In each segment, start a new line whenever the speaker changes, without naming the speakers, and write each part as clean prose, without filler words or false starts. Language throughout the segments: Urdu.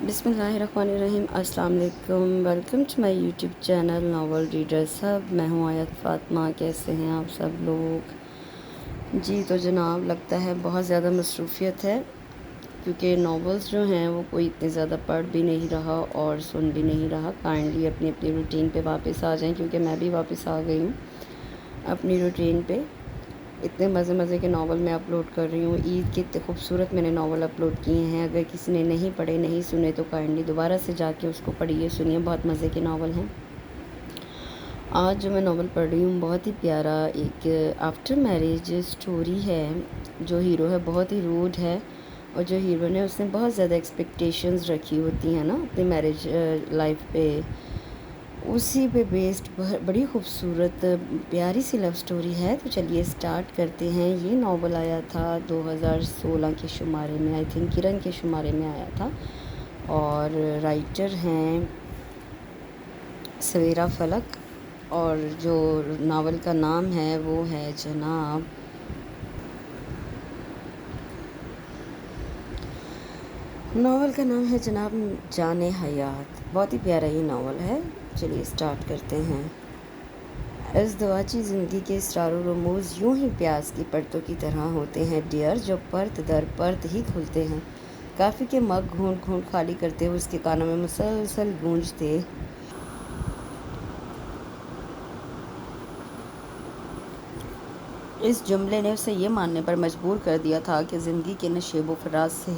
بسم اللہ الرحمن الرحیم۔ السلام علیکم، welcome to my YouTube channel novel reader سب۔ میں ہوں آیت فاطمہ۔ کیسے ہیں آپ سب لوگ؟ جی تو جناب، لگتا ہے بہت زیادہ مصروفیت ہے، کیونکہ ناولز جو ہیں وہ کوئی اتنے زیادہ پڑھ بھی نہیں رہا اور سن بھی نہیں رہا۔ کائنڈلی اپنی اپنی روٹین پہ واپس آ جائیں، کیونکہ میں بھی واپس آ گئی ہوں اپنی روٹین پہ۔ اتنے مزے مزے کے ناول میں اپلوڈ کر رہی ہوں۔ عید کے اتنے خوبصورت میں نے ناول اپلوڈ کیے ہیں۔ اگر کسی نے نہیں پڑھے، نہیں سنے، تو کائنڈلی دوبارہ سے جا کے اس کو پڑھیے، سنیے، بہت مزے کے ناول ہیں۔ آج جو میں ناول پڑھ رہی ہوں بہت ہی پیارا ایک آفٹر میرج سٹوری ہے۔ جو ہیرو ہے بہت ہی روڈ ہے، اور جو ہیرو اس نے بہت زیادہ ایکسپیکٹیشنز رکھی ہوتی ہیں نا اپنی میرج لائف پہ، اسی پہ بیسڈ بڑی خوبصورت پیاری سی لو سٹوری ہے۔ تو چلیے سٹارٹ کرتے ہیں۔ یہ ناول آیا تھا 2016 کے شمارے میں، آئی تھنک کرن کے شمارے میں آیا تھا، اور رائٹر ہیں سویرا فلک، اور جو ناول کا نام ہے وہ ہے جناب جان حیات۔ بہت ہی پیارا یہ ناول ہے۔ چلیے سٹارٹ کرتے ہیں۔ ازدواجی زندگی کے اسرار و رموز یوں ہی پیاز کی پرتوں کی طرح ہوتے ہیں ڈیئر، جو پرت در پرت ہی کھلتے ہیں۔ کافی کے مگ گھونٹ گھونٹ خالی کرتے ہوئے اس کے کانوں میں مسلسل گونجتے اس جملے نے اسے یہ ماننے پر مجبور کر دیا تھا کہ زندگی کے نشیب و فراز سے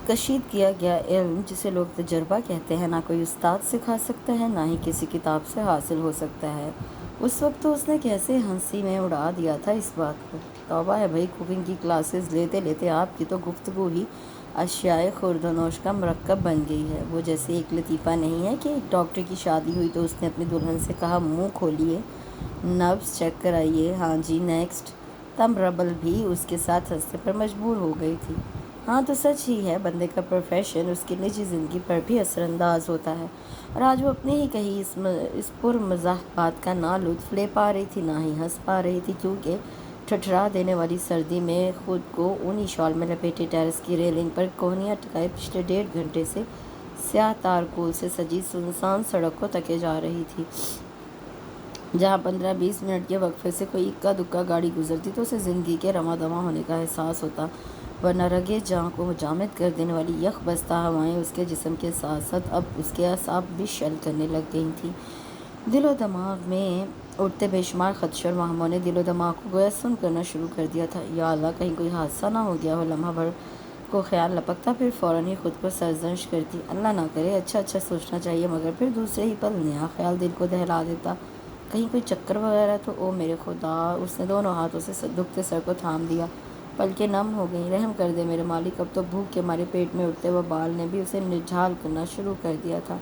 کشید کیا گیا علم، جسے لوگ تجربہ کہتے ہیں، نہ کوئی استاد سکھا سکتا ہے، نہ ہی کسی کتاب سے حاصل ہو سکتا ہے۔ اس وقت تو اس نے کیسے ہنسی میں اڑا دیا تھا اس بات کو۔ توبہ ہے بھائی، کوکنگ کی کلاسز لیتے لیتے آپ کی تو گفتگو ہی اشیاء خورد و نوش کا مرکب بن گئی ہے۔ وہ جیسے ایک لطیفہ نہیں ہے کہ ایک ڈاکٹر کی شادی ہوئی تو اس نے اپنی دلہن سے کہا منہ کھولیے، نبض چیک کرائیے، ہاں جی نیکسٹ۔ تب ربل بھی اس کے ساتھ ہنسنے پر مجبور ہو گئی تھی۔ ہاں تو سچ ہی ہے، بندے کا پروفیشن اس کی نجی زندگی پر بھی اثر انداز ہوتا ہے، اور آج وہ اپنے ہی کہی اس پر مزاح بات کا نہ لطف لے پا رہی تھی، نہ ہی ہنس پا رہی تھی، کیونکہ ٹھٹھرا دینے والی سردی میں خود کو اونی شال میں لپیٹے ٹیرس کی ریلنگ پر کوہنیاں ٹکائے پچھلے 1.5 گھنٹے سے سیاہ تارکول سے سجی سنسان سڑک کو تکے جا رہی تھی، جہاں 15-20 منٹ کے وقفے سے کوئی اکا دکا گاڑی گزرتی تو اسے زندگی کے رواں دواں ہونے کا احساس ہوتا، ورنہ رگے جاں کو جامد کر دینے والی یک بستہ ہوائیں اس کے جسم کے ساتھ ساتھ اب اس کے اعصاب بھی شل کرنے لگ گئی تھیں۔ دل و دماغ میں اٹھتے بے شمار خدشے اور وہموں نے دل و دماغ کو گویا سن کرنا شروع کر دیا تھا۔ یا اللہ، کہیں کوئی حادثہ نہ ہو گیا ہو۔ لمحہ بھر کو خیال لپکتا، پھر فوراً ہی خود کو سرزنش کرتی، اللہ نہ کرے، اچھا سوچنا چاہیے، مگر پھر دوسرے ہی پل نیا خیال دل کو دہلا دیتا، کہیں کوئی چکر وغیرہ تو۔ او میرے خدا! اس نے دونوں ہاتھوں سے دکھتے سر کو تھام دیا، پلکیں نم ہو گئیں۔ رحم کر دے میرے مالک! اب تو بھوک کے مارے پیٹ میں اٹھتے وہ بال نے بھی اسے نڈھال کرنا شروع کر دیا تھا۔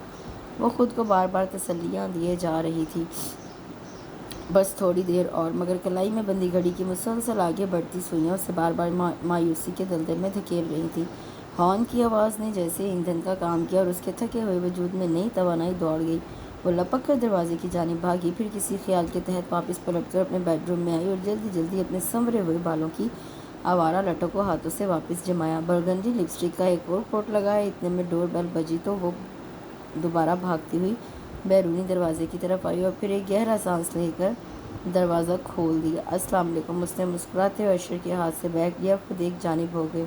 وہ خود کو بار بار تسلیاں دیے جا رہی تھی، بس تھوڑی دیر اور، مگر کلائی میں بندھی گھڑی کی مسلسل آگے بڑھتی سوئیاں اسے بار بار مایوسی کے دلدل میں دھکیل رہی تھی۔ ہارن کی آواز نے جیسے ایندھن کا کام کیا اور اس کے تھکے ہوئے وجود میں نئی توانائی دوڑ گئی۔ وہ لپک کر دروازے کی جانب بھاگی، پھر کسی خیال کے تحت واپس پلٹ کر اپنے بیڈ روم میں آئی اور جلدی جلدی اپنے سنورے ہوئے بالوں کی آوارہ لٹوں کو ہاتھوں سے واپس جمایا، برگنڈی لپسٹک کا ایک اور کوٹ لگایا۔ اتنے میں ڈور بیل بجی تو وہ دوبارہ بھاگتی ہوئی بیرونی دروازے کی طرف آئی اور پھر ایک گہرا سانس لے کر دروازہ کھول دیا۔ السلام علیکم، اس نے مسکراتے ہوئے اشر کے ہاتھ سے بیگ لیا، خود ایک جانب ہو گئے۔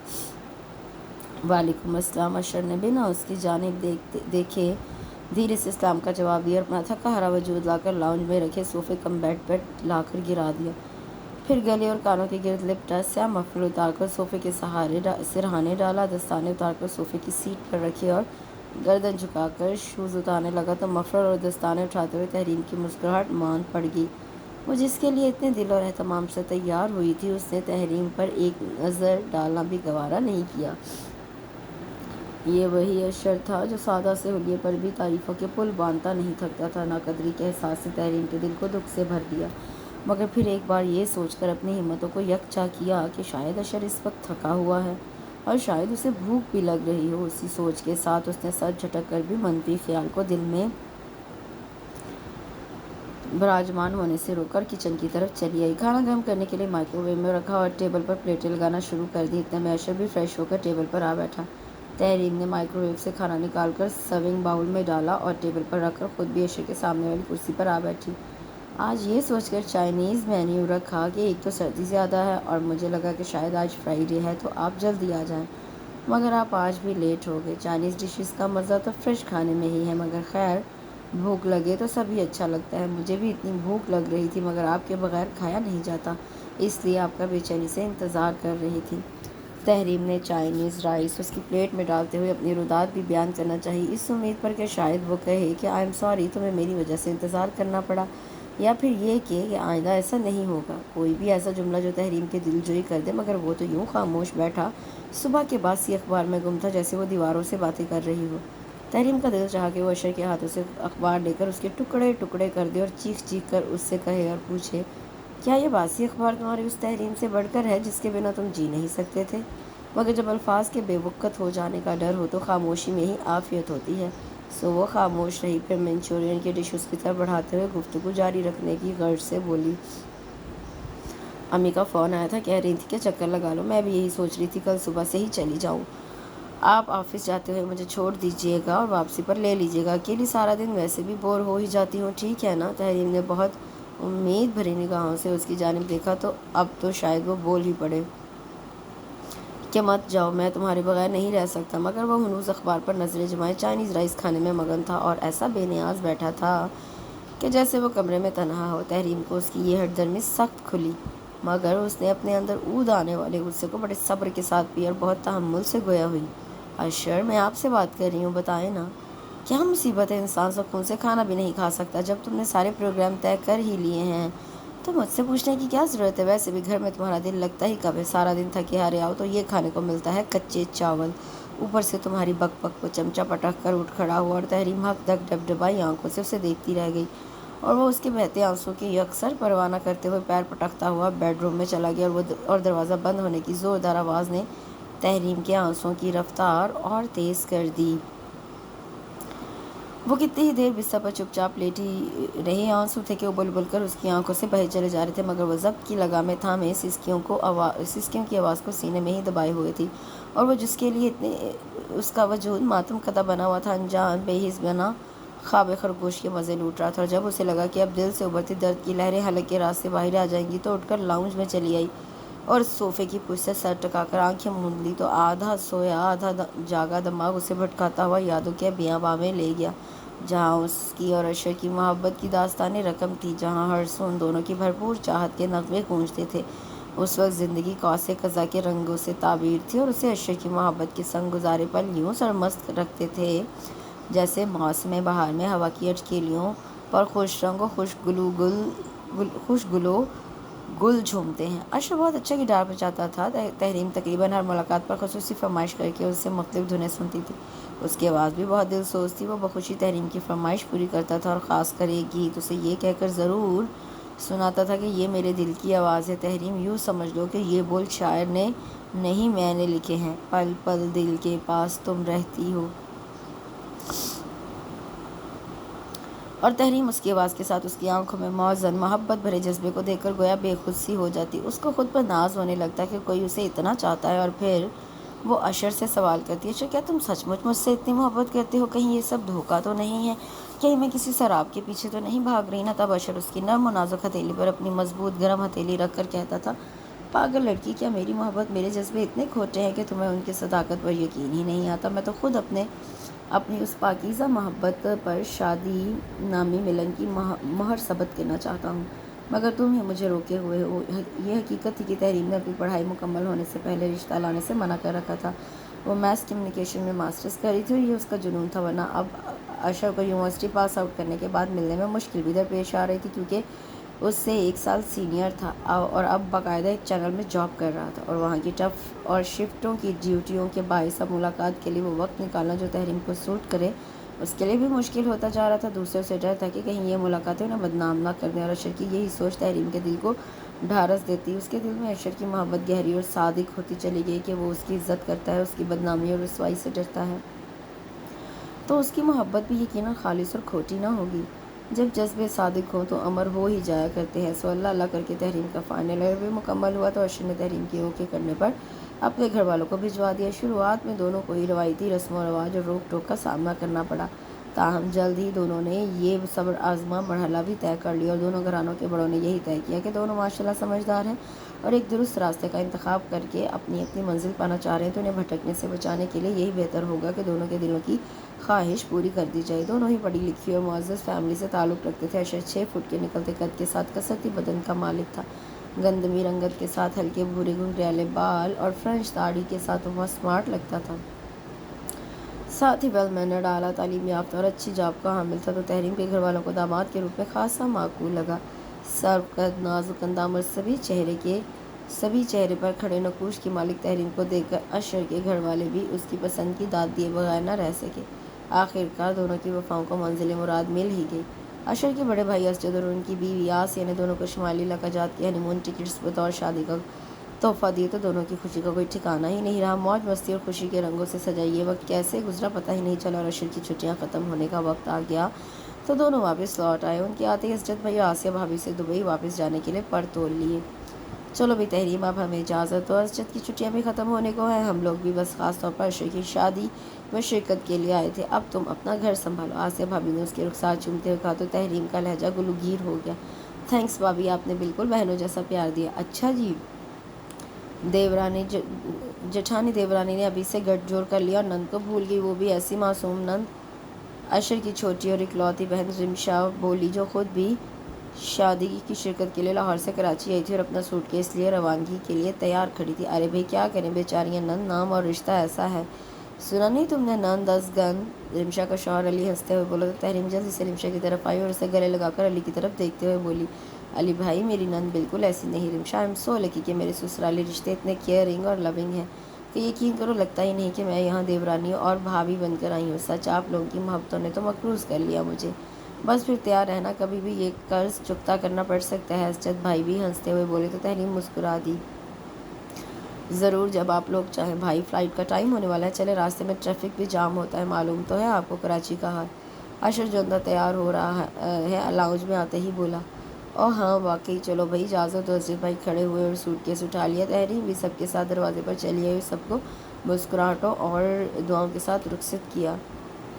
وعلیکم السلام۔ اشر نے بنا اس کی جانب دیکھے دھیرے سے اسلام کا جواب دیا اور اپنا تھکا ہرا وجود لا کر لاؤنج میں رکھے صوفے کم بیڈ پر لا کر گرا دیا، پھر گلے اور کانوں کے گرد لپٹا، سیاہ مفلر اتار کر صوفے کے سرہانے ڈالا، دستانے اتار کر صوفے کی سیٹ پر رکھے اور گردن جھکا کر شوز اتارنے لگا تو مفلر اور دستانے اٹھاتے ہوئے تحریم کی مسکراہٹ مان پڑ گئی۔ وہ جس کے لیے اتنے دل اور اہتمام سے تیار ہوئی تھی، اس نے تحریم پر ایک نظر ڈالنا بھی گوارا نہیں کیا۔ یہ وہی اشر تھا جو سادہ سے حلیے پر بھی تعریفوں کے پل باندھتا نہیں تھکتا تھا۔ ناقدری کے احساس سے تحریم کے دل کو دکھ سے بھر دیا، مگر پھر ایک بار یہ سوچ کر اپنی ہمتوں کو یکجا کیا کہ شاید اشر اس وقت تھکا ہوا ہے اور شاید اسے بھوک بھی لگ رہی ہو۔ اسی سوچ کے ساتھ اس نے سر جھٹک کر بھی منفی خیال کو دل میں براجمان ہونے سے روک کر کچن کی طرف چلی آئی۔ کھانا گرم کرنے کے لیے مائکرو ویو میں رکھا اور ٹیبل پر پلیٹیں لگانا شروع کر دی۔ اتنے میں اشر بھی فریش ہو کر ٹیبل پر آ بیٹھا۔ تحریم نے مائکرو ویو سے کھانا نکال کر سرونگ باؤل میں ڈالا اور ٹیبل پر رکھ کر خود بھی اشر کے سامنے والی کرسی پر آ بیٹھی۔ آج یہ سوچ کر چائنیز مینیو رکھا کہ ایک تو سردی زیادہ ہے اور مجھے لگا کہ شاید آج فرائیڈے ہے تو آپ جلدی آ جائیں، مگر آپ آج بھی لیٹ ہو گئے۔ چائنیز ڈشز کا مزہ تو فریش کھانے میں ہی ہے، مگر خیر بھوک لگے تو سبھی اچھا لگتا ہے۔ مجھے بھی اتنی بھوک لگ رہی تھی مگر آپ کے بغیر کھایا نہیں جاتا، اس لیے آپ کا بے چینی سے انتظار کر رہی تھی۔ تحریم نے چائنیز رائس اس کی پلیٹ میں ڈالتے ہوئے اپنی رودات بھی بیان کرنا چاہی، اس امید پر کہ شاید وہ کہے کہ آئی ایم سوری تمہیں میری وجہ سے انتظار کرنا پڑا، یا پھر یہ کہ آئندہ ایسا نہیں ہوگا۔ کوئی بھی ایسا جملہ جو تحریم کے دل جوئی کر دے، مگر وہ تو یوں خاموش بیٹھا، صبح کے بعد سی اخبار میں گم تھا جیسے وہ دیواروں سے باتیں کر رہی ہو۔ تحریم کا دل چاہا کہ وہ اشر کے ہاتھوں سے اخبار لے کر اس کے ٹکڑے ٹکڑے کر دے اور چیخ چیخ کر اس سے کہے اور پوچھے، کیا یہ باسی اخبار تمہاری اس تحریم سے بڑھ کر ہے جس کے بنا تم جی نہیں سکتے تھے؟ مگر جب الفاظ کے بے وقت ہو جانے کا ڈر ہو تو خاموشی میں ہی عافیت ہوتی ہے، سو وہ خاموش رہی۔ پھر منچورین کی ڈش اس کی طرف بڑھاتے ہوئے گفتگو جاری رکھنے کی غرض سے بولی، امی کا فون آیا تھا، کہہ رہی تھی کہ چکر لگا لو، میں بھی یہی سوچ رہی تھی کل صبح سے ہی چلی جاؤں، آپ آفس جاتے ہوئے مجھے چھوڑ دیجیے گا اور واپسی پر لے لیجیے گا، اکیلی سارا دن ویسے بھی بور ہو ہی جاتی ہوں، ٹھیک ہے نا؟ تحریم نے بہت امید بھری نگاہوں سے اس کی جانب دیکھا تو اب تو شاید وہ بول ہی پڑے کہ مت جاؤ، میں تمہارے بغیر نہیں رہ سکتا، مگر وہ ہنوز اخبار پر نظریں جمائے چائنیز رائس کھانے میں مگن تھا اور ایسا بے نیاز بیٹھا تھا کہ جیسے وہ کمرے میں تنہا ہو۔ تحریم کو اس کی یہ ہٹ درمی سخت کھلی، مگر اس نے اپنے اندر اود آنے والے غصے کو بڑے صبر کے ساتھ پی اور بہت تحمل سے گویا ہوئی، اشر میں آپ سے بات کر رہی ہوں، بتائیں نا کیا مصیبت ہے، انسان سکون سے کھانا بھی نہیں کھا سکتا؟ جب تم نے سارے پروگرام طے کر ہی لیے ہیں تو مجھ سے پوچھنے کی کیا ضرورت ہے؟ ویسے بھی گھر میں تمہارا دل لگتا ہی کب ہے؟ سارا دن تھکے ہارے آؤ تو یہ کھانے کو ملتا ہے کچے چاول، اوپر سے تمہاری بک بک۔ وہ چمچہ پٹک کر اٹھ کھڑا ہوا اور تحریم حق تک ڈبڈبائی آنکھوں سے اسے دیکھتی رہ گئی، اور وہ اس کے بہتے آنسوں کی یکسر پرواہ نہ کرتے ہوئے پیر پٹکتا ہوا بیڈ روم میں چلا گیا، اور دروازہ بند ہونے کی زوردار آواز نے تحریم کے آنسوؤں کی رفتار اور تیز کر دی۔ وہ کتنی ہی دیر بستر پر چپ چاپ لیٹی رہی، آنسو تھے کہ ابل ابل کر اس کی آنکھوں سے بہے چلے جا رہے تھے، مگر وہ ضبط کی لگامیں تھامے سسکیوں کی آواز کو سینے میں ہی دبائے ہوئے تھی، اور وہ جس کے لیے اس کا وجود ماتم کدہ بنا ہوا تھا، انجان بے حس بنا خواب خرگوش کے مزے لوٹ رہا تھا، اور جب اسے لگا کہ اب دل سے ابھرتی درد کی لہریں حلق کے راستے باہر آ جائیں گی تو اٹھ کر لاؤنج میں چلی آئی اور صوفے کی پشت سے سر ٹکا کر آنکھیں موند لی تو آدھا سویا آدھا جاگا دماغ اسے بھٹکاتا ہوا یادوں کے بیاباں میں لے گیا، جہاں اس کی اور اشر کی محبت کی داستانیں رقم تھی، جہاں ہر سو ان دونوں کی بھرپور چاہت کے نغمے گونجتے تھے۔ اس وقت زندگی قوس قزح کے رنگوں سے تعبیر تھی اور اسے اشر کی محبت کے سنگ گزارے پل یوں سرمست رکھتے تھے جیسے موسم بہار میں ہوا کی اٹکیلیوں پر خوش رنگ و خوش گلو گل جھومتے ہیں۔ اشر بہت اچھا گٹار بجاتا تھا، تحریم تقریباً ہر ملاقات پر خصوصی فرمائش کر کے اس سے مختلف دھنیں سنتی تھی، اس کی آواز بھی بہت دل سوز تھی، وہ بخوشی تحریم کی فرمائش پوری کرتا تھا اور خاص کر ایک گیت اسے یہ کہہ کر ضرور سناتا تھا کہ یہ میرے دل کی آواز ہے، تحریم یوں سمجھ لو کہ یہ بول شاعر نے نہیں میں نے لکھے ہیں، پل پل دل کے پاس تم رہتی ہو۔ اور تحریم اس کی آواز کے ساتھ اس کی آنکھوں میں موزن محبت بھرے جذبے کو دیکھ کر گویا بے خود سی ہو جاتی، اس کو خود پر ناز ہونے لگتا کہ کوئی اسے اتنا چاہتا ہے، اور پھر وہ اشر سے سوال کرتی، اشر کیا تم سچ مچ مجھ سے اتنی محبت کرتے ہو؟ کہیں یہ سب دھوکہ تو نہیں ہے؟ کہیں میں کسی سراب کے پیچھے تو نہیں بھاگ رہی نا؟ تب اشر اس کی نرم و نازک ہتھیلی پر اپنی مضبوط گرم ہتھیلی رکھ کر کہتا تھا، پاگل لڑکی، کیا میری محبت میرے جذبے اتنے کھوٹے ہیں کہ تمہیں ان کی صداقت پر یقین ہی نہیں آتا؟ میں تو خود اپنی اس پاکیزہ محبت پر شادی نامی ملن کی مہر ثبت کرنا چاہتا ہوں، مگر تم ہی مجھے روکے ہوئے ہو۔ یہ حقیقت تھی کہ تحریم نے اپنی پڑھائی مکمل ہونے سے پہلے رشتہ لانے سے منع کر رکھا تھا، وہ میس کمیونیکیشن میں ماسٹرز کر رہی تھی اور یہ اس کا جنون تھا، ورنہ اب اشر کو یونیورسٹی پاس آؤٹ کرنے کے بعد ملنے میں مشکل بھی درپیش آ رہی تھی، کیونکہ اس سے 1 سال سینئر تھا اور اب باقاعدہ ایک چینل میں جاب کر رہا تھا، اور وہاں کی ٹف اور شفٹوں کی ڈیوٹیوں کے باعث اب ملاقات کے لیے وہ وقت نکالنا جو تحریم کو سوٹ کرے اس کے لیے بھی مشکل ہوتا جا رہا تھا۔ دوسروں سے ڈر تھا کہ کہیں یہ ملاقاتیں انہیں بدنام نہ کر دیں، اور اشر کی یہی سوچ تحریم کے دل کو ڈھارس دیتی، اس کے دل میں اشر کی محبت گہری اور صادق ہوتی چلی گئی کہ وہ اس کی عزت کرتا ہے، اس کی بدنامی اور رسوائی سے ڈرتا ہے تو اس کی محبت بھی یقیناً خالص اور کھوٹی نہ ہوگی۔ جب جذبے صادق ہوں تو امر ہو ہی جایا کرتے ہیں۔ سو اللہ اللہ کر کے تحریم کا فائنل ایئر بھی مکمل ہوا تو اشر نے تحریم کی اوکے کرنے پر اپنے گھر والوں کو بھجوا دیا۔ شروعات میں دونوں کو ہی روایتی رسم و رواج اور روک ٹوک کا سامنا کرنا پڑا، تاہم جلد ہی دونوں نے یہ صبر آزما مرحلہ بھی طے کر لیا، اور دونوں گھرانوں کے بڑوں نے یہی طے کیا کہ دونوں ماشاءاللہ سمجھدار ہیں اور ایک درست راستے کا انتخاب کر کے اپنی اپنی منزل پانا چاہ رہے ہیں، تو انہیں بھٹکنے سے بچانے کے لیے یہی بہتر ہوگا کہ دونوں کے دلوں کی خواہش پوری کر دی جائے۔ دونوں ہی پڑھی لکھی اور معزز فیملی سے تعلق رکھتے تھے۔ اشر 6 فٹ کے نکلتے قد کے ساتھ کثرتی بدن کا مالک تھا، گندمی رنگت کے ساتھ ہلکے بھورے گھنگریالے بال اور فرنچ داڑھی کے ساتھ وہ اسمارٹ لگتا تھا، ساتھ ہی ویل مینرڈ، اعلیٰ تعلیم یافتہ اور اچھی جاب کا حامل تھا، تو تحریم کے گھر والوں کو داماد کے روپ میں خاصا معقول لگا۔ سرو قد، نازک اندام اور سبھی چہرے پر کھڑے نقوش کی مالک تحریم کو دیکھ کر اشر کے گھر والے بھی اس کی پسند کی داد دیے بغیر نہ رہ سکے۔ آخرکار دونوں کی وفاؤں کو منزل مراد مل ہی گئی۔ اشر کے بڑے بھائی اسجد اور ان کی بیوی آسیہ نے دونوں کو شمالی علاقہ جات کی ہنی مون ٹکٹس بطور شادی کا تحفہ دیے، تو دونوں کی خوشی کا کوئی ٹھکانہ ہی نہیں رہا۔ موج مستی اور خوشی کے رنگوں سے سجا یہ وقت کیسے گزرا پتہ ہی نہیں چلا، اور اشر کی چھٹیاں ختم ہونے کا وقت آ گیا تو دونوں واپس لوٹ آئے۔ ان کے آتے ہی اسجد بھائی اور آسیہ بھابھی سے دبئی واپس جانے کے لیے پر تول لیے۔ چلو بھی تحریم، اب ہمیں اجازت دو، اسجد کی چھٹیاں بھی ختم ہونے کو ہیں، ہم لوگ بھی بس خاص طور پر اشر کی شادی میں شرکت کے لیے آئے تھے، اب تم اپنا گھر سنبھالو۔ آسیہ بھابھی نے اس کے رخسار چومتے ہوئے کہا تو تحریم کا لہجہ گلوگیر ہو گیا۔ تھینکس بھابھی، آپ نے بالکل بہنوں جیسا پیار دیا۔ اچھا جی، جٹھانی دیورانی نے ابھی سے گٹھ جوڑ کر لیا اور نند کو بھول گئی، وہ بھی ایسی معصوم نند۔ اشر کی چھوٹی اور اکلوتی بہن رمشا بولی، جو خود بھی شادی کی شرکت کے لیے لاہور سے کراچی آئی تھی اور اپنا سوٹ کیس لیے روانگی کے لیے تیار کھڑی تھی۔ ارے بھائی کیا کریں بیچاریاں، نند نام اور رشتہ ایسا ہے۔ سنا نہیں تم نے، نند از گن؟ رمشا کا شوہر علی ہنستے ہوئے بولا، تو تحریم جلدی سے رمشا کی طرف آئی اور اسے گلے لگا کر علی کی طرف دیکھتے ہوئے بولی، علی بھائی میری نند بالکل ایسی نہیں رمشا، آئی ایم سو لکی کہ میرے سسرالی رشتے اتنے کیئرنگ اور لونگ ہیں کہ یقین کرو لگتا ہی نہیں کہ میں یہاں دیورانی اور بھابھی بن کر آئی ہوں۔ سچ آپ لوگوں کی محبتوں نے تو مقروض کر لیا مجھے، بس پھر تیار رہنا، کبھی بھی یہ قرض چکتا کرنا پڑ سکتا ہے۔ اسجد بھائی بھی ہنستے ہوئے بولے، تو تحریم مسکرا دی، ضرور جب آپ لوگ چاہیں بھائی، فلائٹ کا ٹائم ہونے والا ہے، چلے راستے میں ٹریفک بھی جام ہوتا ہے، معلوم تو ہے آپ کو کراچی کا حال۔ اشر جو اندر تیار ہو رہا ہے لاؤنج میں آتے ہی بولا، اوہ ہاں واقعی، چلو بھائی اجازت دو۔ اسجد بھائی کھڑے ہوئے اور سوٹ کیس اٹھا لیا۔ تحریم بھی سب کے ساتھ دروازے پر چلی آئی اور سب کو مسکراہٹوں اور دعاؤں کے ساتھ رخصت کیا۔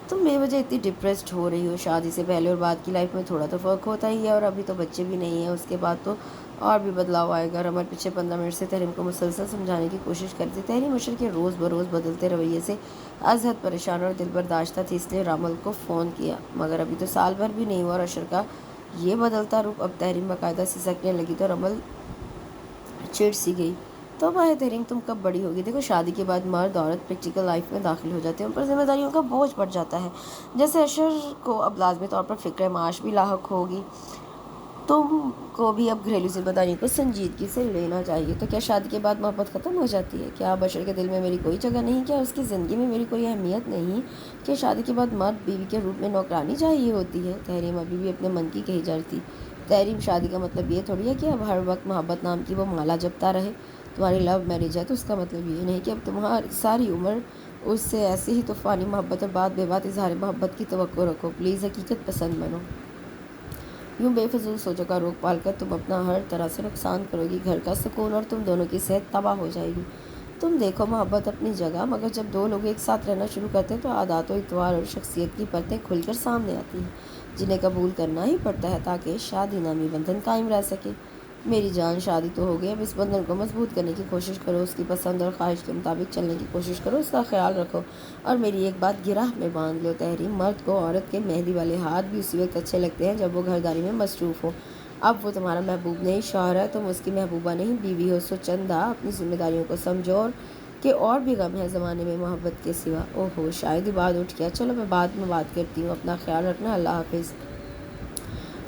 تم بے وجہ اتنی ڈپریسڈ ہو رہی ہو، شادی سے پہلے اور بعد کی لائف میں تھوڑا تو فرق ہوتا ہی ہے، اور ابھی تو بچے بھی نہیں ہیں، اس کے بعد تو اور بھی بدلاؤ آئے گا۔ رمل پچھلے 15 منٹ سے تحریم کو مسلسل سمجھانے کی کوشش کرتی۔ تحریم اشر کے روز بروز بدلتے رویے سے از حد پریشان اور دل برداشتہ تھی، اس لیے رمل کو فون کیا، مگر ابھی تو سال بھر بھی نہیں ہوا اور اشر کا یہ بدلتا رخ، اب تحریم باقاعدہ سسکنے لگی تو رمل چڑ سی گئی۔ توبہ ہے تحریم، تم کب بڑی ہوگی؟ دیکھو شادی کے بعد مرد عورت پریکٹیکل لائف میں داخل ہو جاتے ہیں، ان پر ذمہ داریوں کا بوجھ پڑ جاتا ہے۔ جیسے اشر کو اب لازمی طور پر فکر معاش بھی لاحق ہوگی، تم کو بھی اب گھریلو ذمہ داریوں کو سنجیدگی سے لینا چاہیے۔ تو کیا شادی کے بعد محبت ختم ہو جاتی ہے؟ کیا اب اشر کے دل میں میری کوئی جگہ نہیں؟ کیا اس کی زندگی میں میری کوئی اہمیت نہیں؟ کہ شادی کے بعد مرد بیوی کے روپ میں نوکرانی چاہیے ہوتی ہے؟ تحریم ابھی بھی اپنے من کی کہی جاتی۔ تحریم شادی کا مطلب یہ تھوڑی ہے کہ اب ہر وقت محبت نام کی وہ مالا جپتا رہے۔ تمہاری لو میرج ہے تو اس کا مطلب یہ نہیں کہ اب تمہاری ساری عمر اس سے ایسے ہی طوفانی محبت اور بات بے بات اظہار محبت کی توقع رکھو۔ پلیز حقیقت پسند بنو۔ یوں بے فضول سوچوں کا روک پال کر تم اپنا ہر طرح سے نقصان کرو گی، گھر کا سکون اور تم دونوں کی صحت تباہ ہو جائے گی۔ تم دیکھو محبت اپنی جگہ، مگر جب دو لوگ ایک ساتھ رہنا شروع کرتے ہیں تو عادات و اطوار اور شخصیت کی پرتیں کھل کر سامنے آتی ہیں، جنہیں قبول کرنا ہی پڑتا ہے تاکہ شادی نامی بندھن قائم رہ سکے۔ میری جان، شادی تو ہو گئی، اب اس بندھن کو مضبوط کرنے کی کوشش کرو، اس کی پسند اور خواہش کے مطابق چلنے کی کوشش کرو، اس کا خیال رکھو، اور میری ایک بات گرہ میں باندھ لو تحریم، مرد کو عورت کے مہندی والے ہاتھ بھی اسی وقت اچھے لگتے ہیں جب وہ گھرداری میں مصروف ہو۔ اب وہ تمہارا محبوب نہیں، شوہر ہے، تم اس کی محبوبہ نہیں، بیوی ہو، سو چندہ اپنی ذمہ داریوں کو سمجھو، اور کہ اور بھی غم ہے زمانے میں محبت کے سوا۔ اوہو شاید ہی بعد اٹھ گیا، چلو میں بعد میں بات کرتی ہوں، اپنا خیال رکھنا، اللہ حافظ۔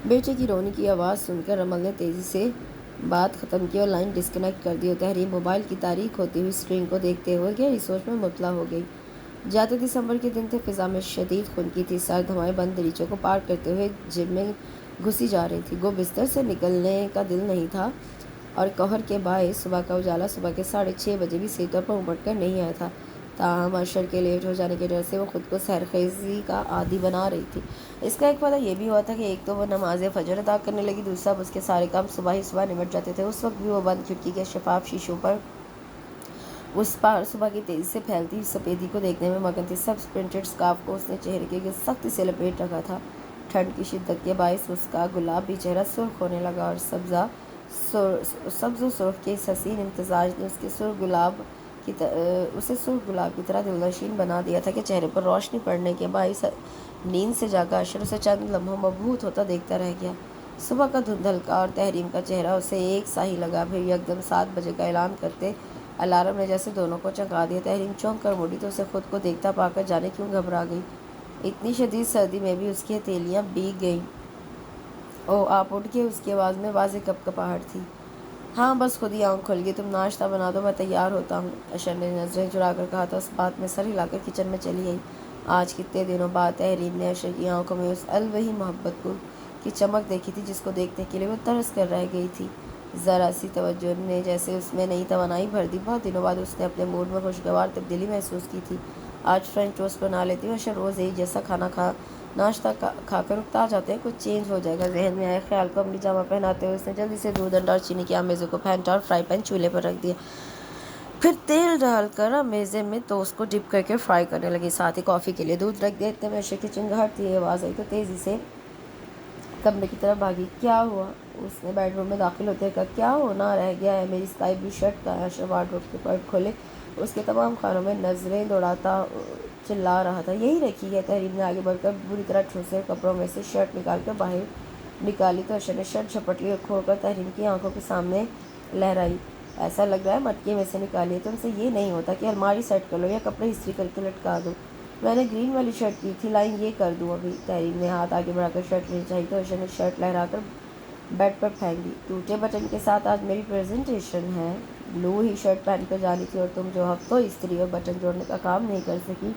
بیٹے کی رونے کی آواز سن کر رمل نے تیزی سے بات ختم کی اور لائن ڈسکنیکٹ کر دی، اور تحریم موبائل کی تاریک ہوتی ہوئی اسکرین کو دیکھتے ہوئے گہری سوچ میں مبتلا ہو گئی۔ جاتے دسمبر کے دن تھے، فضا میں شدید خنکی تھی، سرد ہوائیں بند دریچوں کو پار کرتے ہوئے جب میں گھسی جا رہی تھی، گو بستر سے نکلنے کا دل نہیں تھا، اور قہر کے باعث صبح کا اجالا صبح کے 6:30 بجے بھی صحیح طور پر امٹ کر نہیں آیا تھا۔ تاہم اشر کے لیٹ ہو جانے کی وجہ سے وہ خود کو سحرخیزی کا عادی بنا رہی تھی۔ اس کا ایک فائدہ یہ بھی ہوا تھا کہ ایک تو وہ نماز فجر ادا کرنے لگی، دوسرا اس کے سارے کام صبح ہی صبح نمٹ جاتے تھے۔ اس وقت بھی وہ بند کھڑکی کے شفاف شیشوں پر اس پار صبح کی تیزی سے پھیلتی سفیدی کو دیکھنے میں مگن تھی۔ سبز پرنٹڈ اسکارف کو اس نے چہرے کے سختی سے لپیٹ رکھا تھا۔ ٹھنڈ کی شدت کے باعث اس کا گلابی چہرہ سرخ ہونے لگا اور سبز و سرخ کے اس حسین امتزاج نے اسے سرخ گلاب کی طرح دلنشین بنا دیا تھا کہ چہرے پر روشنی پڑنے کے باعث نیند سے جاگا اشر اسے چند لمحوں مبہوت ہوتا دیکھتا رہ گیا۔ صبح کا دھند ہلکا اور تحریم کا چہرہ اسے ایک سا ہی لگا۔ پھر یکدم 7 بجے کا اعلان کرتے الارم نے جیسے دونوں کو چونکا دیا۔ تحریم چونک کر مڑی تو اسے خود کو دیکھتا پا کر جانے کیوں گھبرا گئی۔ اتنی شدید سردی میں بھی اس کی ہتھیلیاں بھیگ گئیں۔ او آپ اٹھ گئے، اس کی آواز میں واضح کپکپاہٹ تھی۔ ہاں بس خود ہی آنکھ کھل گئی، تم ناشتہ بنا دو، میں تیار ہوتا ہوں، اشر نے نظریں چرا کر کہا تو اس بات میں سر ہلا کر کچن میں چلی آئی۔ آج کتنے دنوں بعد تحریم نے اشر کی آنکھوں میں اس الوہی محبت کی چمک دیکھی تھی جس کو دیکھنے کے لیے وہ ترس کر رہ گئی تھی۔ ذرا سی توجہ نے جیسے اس میں نئی توانائی بھر دی۔ بہت دنوں بعد اس نے اپنے موڈ میں خوشگوار تبدیلی محسوس کی تھی۔ آج فرینچ ٹوسٹ بنا لیتی ہوں اشر، روز ایک جیسا ناشتہ کھا کر اکتا جاتے ہیں، کچھ چینج ہو جائے گا۔ ذہن میں آئے خیال کو عملی جامہ پہناتے ہوئے اس نے جلدی سے دودھ، انڈا اور چینی کے امیزے کو پھینٹا اور فرائی پین چولہے پر رکھ دیا۔ پھر تیل ڈال کر امیزے میں ٹوسٹ کو ڈپ کر کے فرائی کرنے لگی، ساتھ ہی کافی کے لیے دودھ رکھ دیا۔ اتنے میں اشر کی چنگھاٹ تھی، آواز آئی تو تیزی سے کمرے کی طرف بھاگی۔ کیا ہوا؟ اس نے بیڈ روم میں داخل ہوتے کہا۔ کیا ہونا رہ گیا ہے؟ میری اسکائی بلو شرٹ کہاں ہے؟ اشر وارڈروب کے پرد کھولے اس کے تمام خانوں میں نظریں دوڑاتا چلا رہا تھا۔ یہی رکھی ہے۔ تحریم نے آگے بڑھ کر بری طرح ٹھوسے کپڑوں میں سے شرٹ نکال کر باہر نکالی تو اشر نے شرٹ جھپٹ لی اور کھول کر تحریم کی آنکھوں کے سامنے لہرائی۔ ایسا لگ رہا ہے مٹکے میں سے نکالی ہے، تم سے یہ نہیں ہوتا کہ الماری سیٹ کر لو یا کپڑے استری کر کے لٹکا دو؟ میں نے گرین والی شرٹ کی تھی، لائیں یہ کر دوں ابھی؟ تحریم نے ہاتھ آگے بڑھا کر شرٹ لینی چاہی تو اشر نے شرٹ لہرا کر بیڈ پر پھینک دی۔ ٹوٹے بٹن کے ساتھ آج میری پریزنٹیشن ہے، بلو ہی شرٹ پہن کر جانی تھی اور تم جو ہفتوں استری اور بٹن جوڑنے کا کام نہیں کر سکی،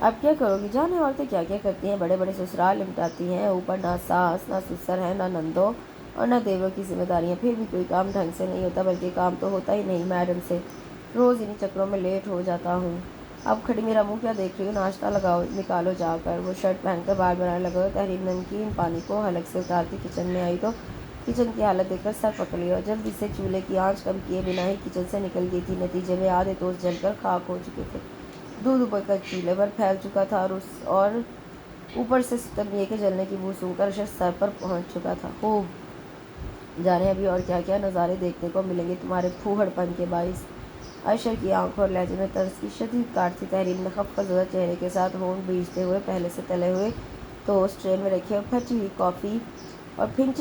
اب کیا کرو گی؟ جانے عورتیں کیا کیا کرتی ہیں، بڑے بڑے سسرال نمٹاتی ہیں، اوپر نہ ساس نہ سسر ہیں، نہ نندوں اور نہ دیوروں کی ذمہ داریاں، پھر بھی کوئی کام ڈھنگ سے نہیں ہوتا، بلکہ کام تو ہوتا ہی نہیں میڈم سے، روز انہی چکروں میں لیٹ ہو جاتا ہوں۔ اب کھڑی میرا منہ کیا دیکھ رہی ہو؟ ناشتہ نکالو جا کر۔ وہ شرٹ پہن کر بال بنانے لگا۔ تحریم نمکین پانی کو حلق سے اتارتی کچن میں آئی تو کچن کی حالت دیکھ کر سر پکڑ لیا اور جلدی سے چولہے کی آنچ کم کیے بنا ہی کچن سے نکل گئی تھی۔ نتیجے میں آدھے ٹوسٹ جل کر خاک ہو چکے تھے، دودھ ابل کر چولہے پر پھیل چکا تھا اور اوپر سے ستم یہ کہ جلنے کی بو سونگھ کر اشر سر پر پہنچ چکا تھا۔ خوب جانے ابھی اور کیا کیا نظارے دیکھنے کو ملیں گے تمہارے پھوہڑ پن کے باعث۔ اشر کی آنکھوں اور لہجے میں طرز کی شدید کاٹ تھی۔ تحریم نے خفقہ زدہ چہرے کے ساتھ ہونٹ بھیجتے ہوئے پہلے سے تلے ہوئے ٹوسٹ ٹرے میں رکھے اور پھنچی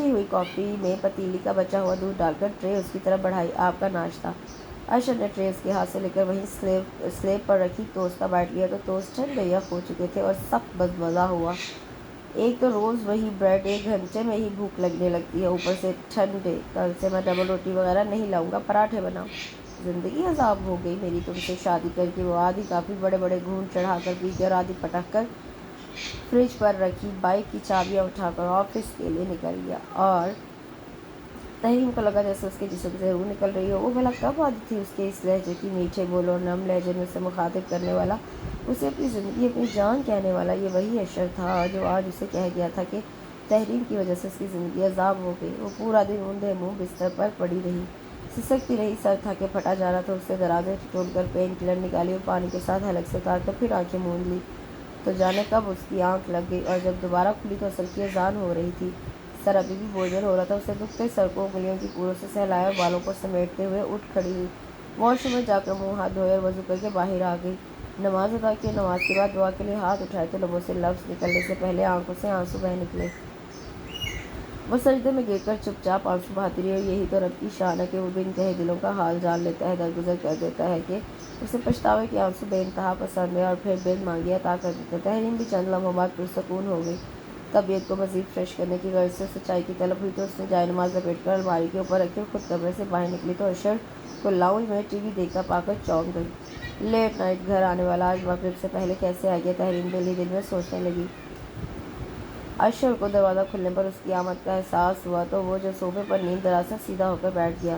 ہوئی کافی میں پتیلی کا بچا ہوا دودھ ڈال کر ٹرے اس کی طرف بڑھائی۔ آپ کا ناشتہ۔ اشر نے ٹرے اس کے ہاتھ سے لے کر وہیں سلیب پر رکھی ٹوسٹ کا بائٹ لیا تو ٹوسٹ ٹھنڈے یک ہو چکے تھے اور سخت مزہ ہوا۔ ایک تو روز وہی بریڈ، 1 گھنٹے میں ہی بھوک لگنے لگتی ہے، اوپر سے ٹھنڈے۔ کل سے میں ڈبل روٹی وغیرہ نہیں لاؤں گا، پراٹھے بناؤ۔ زندگی عذاب ہو گئی میری تم سے شادی کر کے۔ وہ آدھی کافی بڑے بڑے گھونٹ چڑھا کر پی گیا اور آدھی پٹک کر فریج پر رکھی بائک کی چابیاں اٹھا کر آفس کے لیے نکل گیا۔ اور تحریم کو لگا جیسے اس کے جسم سے روح نکل رہی ہو۔ وہ بھلا کب عادت تھی اس کے اس لہجے کی، میٹھے بول اور نرم لہجے میں اسے مخاطب کرنے والا، اسے اپنی زندگی اپنی جان کہنے والا۔ یہ وہی اشر تھا جو آج اسے کہہ گیا تھا کہ تحریم کی وجہ سے اس کی زندگی عذاب ہو گئی۔ وہ پورا دن اوندھے منہ بستر پر پڑی رہی، سسکتی رہی، سر تھا کہ پھٹا جا رہا تھا۔ اس سے درازیں ٹٹول کر پین کلر نکالی اور پانی کے ساتھ حلق سے اتار کر پھر آنکھیں موند لی تو جانے کب اس کی آنکھ لگ گئی اور جب دوبارہ کھلی تو عصر کی اذان ہو رہی تھی۔ سر ابھی بھی بوجھل ہو رہا تھا۔ اسے دکھتے سر کو انگلیوں کی پوروں سے سہلایا اور بالوں کو سمیٹتے ہوئے اٹھ کھڑی ہوئی، واش روم میں جا کر منہ ہاتھ دھوئے اور وضو کر کے باہر آ گئی۔ نماز ادا کی اور نماز کے بعد دعا کے لیے ہاتھ اٹھائے تو لبوں سے لفظ نکلنے سے پہلے آنکھوں سے آنسو بہہ نکلے۔ وہ سجدے میں گر کر چپ چاپ آنسو بہاتی رہی اور یہی تو رب کی شان ہے کہ وہ بن کہے دلوں کا حال جان لیتا ہے، درگزر کر دیتا ہے کہ اسے پچھتاوے کے آنسو بے انتہا پسند ہے اور پھر بن مانگی عطا کر دیتا ہے۔ تحریم بھی چند لمحوں بعد پرسکون ہو گئی۔ طبیعت کو مزید فریش کرنے کی غرض سے اسے چائے کی طلب ہوئی تو اس نے جائے نماز لپیٹ کر الماری کے اوپر رکھی اور خود کمرے سے باہر نکلی تو اشر کو لاؤنج میں ٹی وی دیکھتا پا کر چونک گئی۔ لیٹ نائٹ گھر آنے والا آج مغرب سے پہلے کیسے آ گیا؟ تحریم دل ہی دل میں سوچنے لگی۔ اشر کو دروازہ کھلنے پر اس کی آمد کا احساس ہوا تو وہ جو صوفے پر نیند دراز سے سیدھا ہو کر بیٹھ گیا۔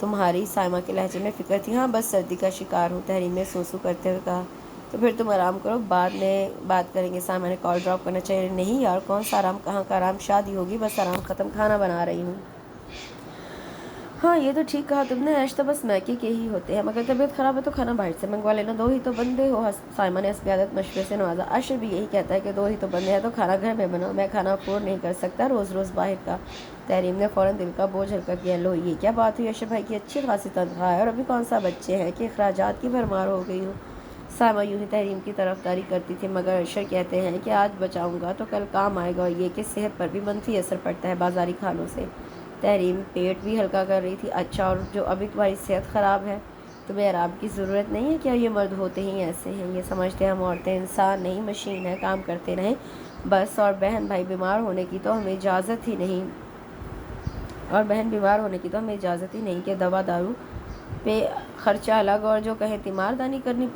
تمہاری سائمہ کے لہجے میں فکر تھی۔ ہاں بس سردی کا شکار ہوں، تحریم نے سوسو کرتے ہوئے کہا۔ تو پھر تم آرام کرو، بعد میں بات کریں گے۔ سائمہ نے کال ڈراپ کرنا چاہیے۔ نہیں یار، کون سا آرام، کہاں کا آرام، شادی ہوگی، بس آرام ختم، کھانا بنا رہی ہوں۔ ہاں یہ تو ٹھیک کہا تم نے، ایش تو بس میکے کے ہی ہوتے ہیں، مگر طبیعت خراب ہے تو کھانا باہر سے منگوا لینا، دو ہی تو بندے ہو۔ سائمہ نے حسب عادت مشورے سے نوازا۔ اشر بھی یہی کہتا ہے کہ دو ہی تو بندے ہیں تو کھانا گھر میں بناؤ، میں کھانا افورڈ نہیں کر سکتا روز روز باہر کا۔ تحریم نے فوراً دل کا بوجھ ہلکا کیا۔ لو یہ کیا بات ہوئی، اشر بھائی کی اچھی خاصی تنخواہ ہے اور ابھی کون سا بچے ہیں کہ اخراجات کی بھرمار ہو گئی ہو۔ سائمہ یوں ہی تحریم کی طرفداری کرتی تھی، مگر اشر کہتے ہیں کہ آج بچاؤں گا تو کل کام آئے گا، اور یہ کہ صحت پر بھی منفی اثر پڑتا ہے بازاری کھانوں سے۔ تحریم پیٹ بھی ہلکا کر رہی تھی۔ اچھا، اور جو ابھی تمہاری صحت خراب ہے تمہیں آرام کی ضرورت نہیں ہے کیا؟ یہ مرد ہوتے ہی ایسے ہیں، یہ سمجھتے ہیں ہم عورتیں انسان نہیں مشین ہیں، کام کرتے رہیں بس، اور بہن بیمار ہونے کی تو ہمیں اجازت ہی نہیں کہ دوا دارو پہ خرچہ الگ، اور جو کہیں تیمارداری کرنی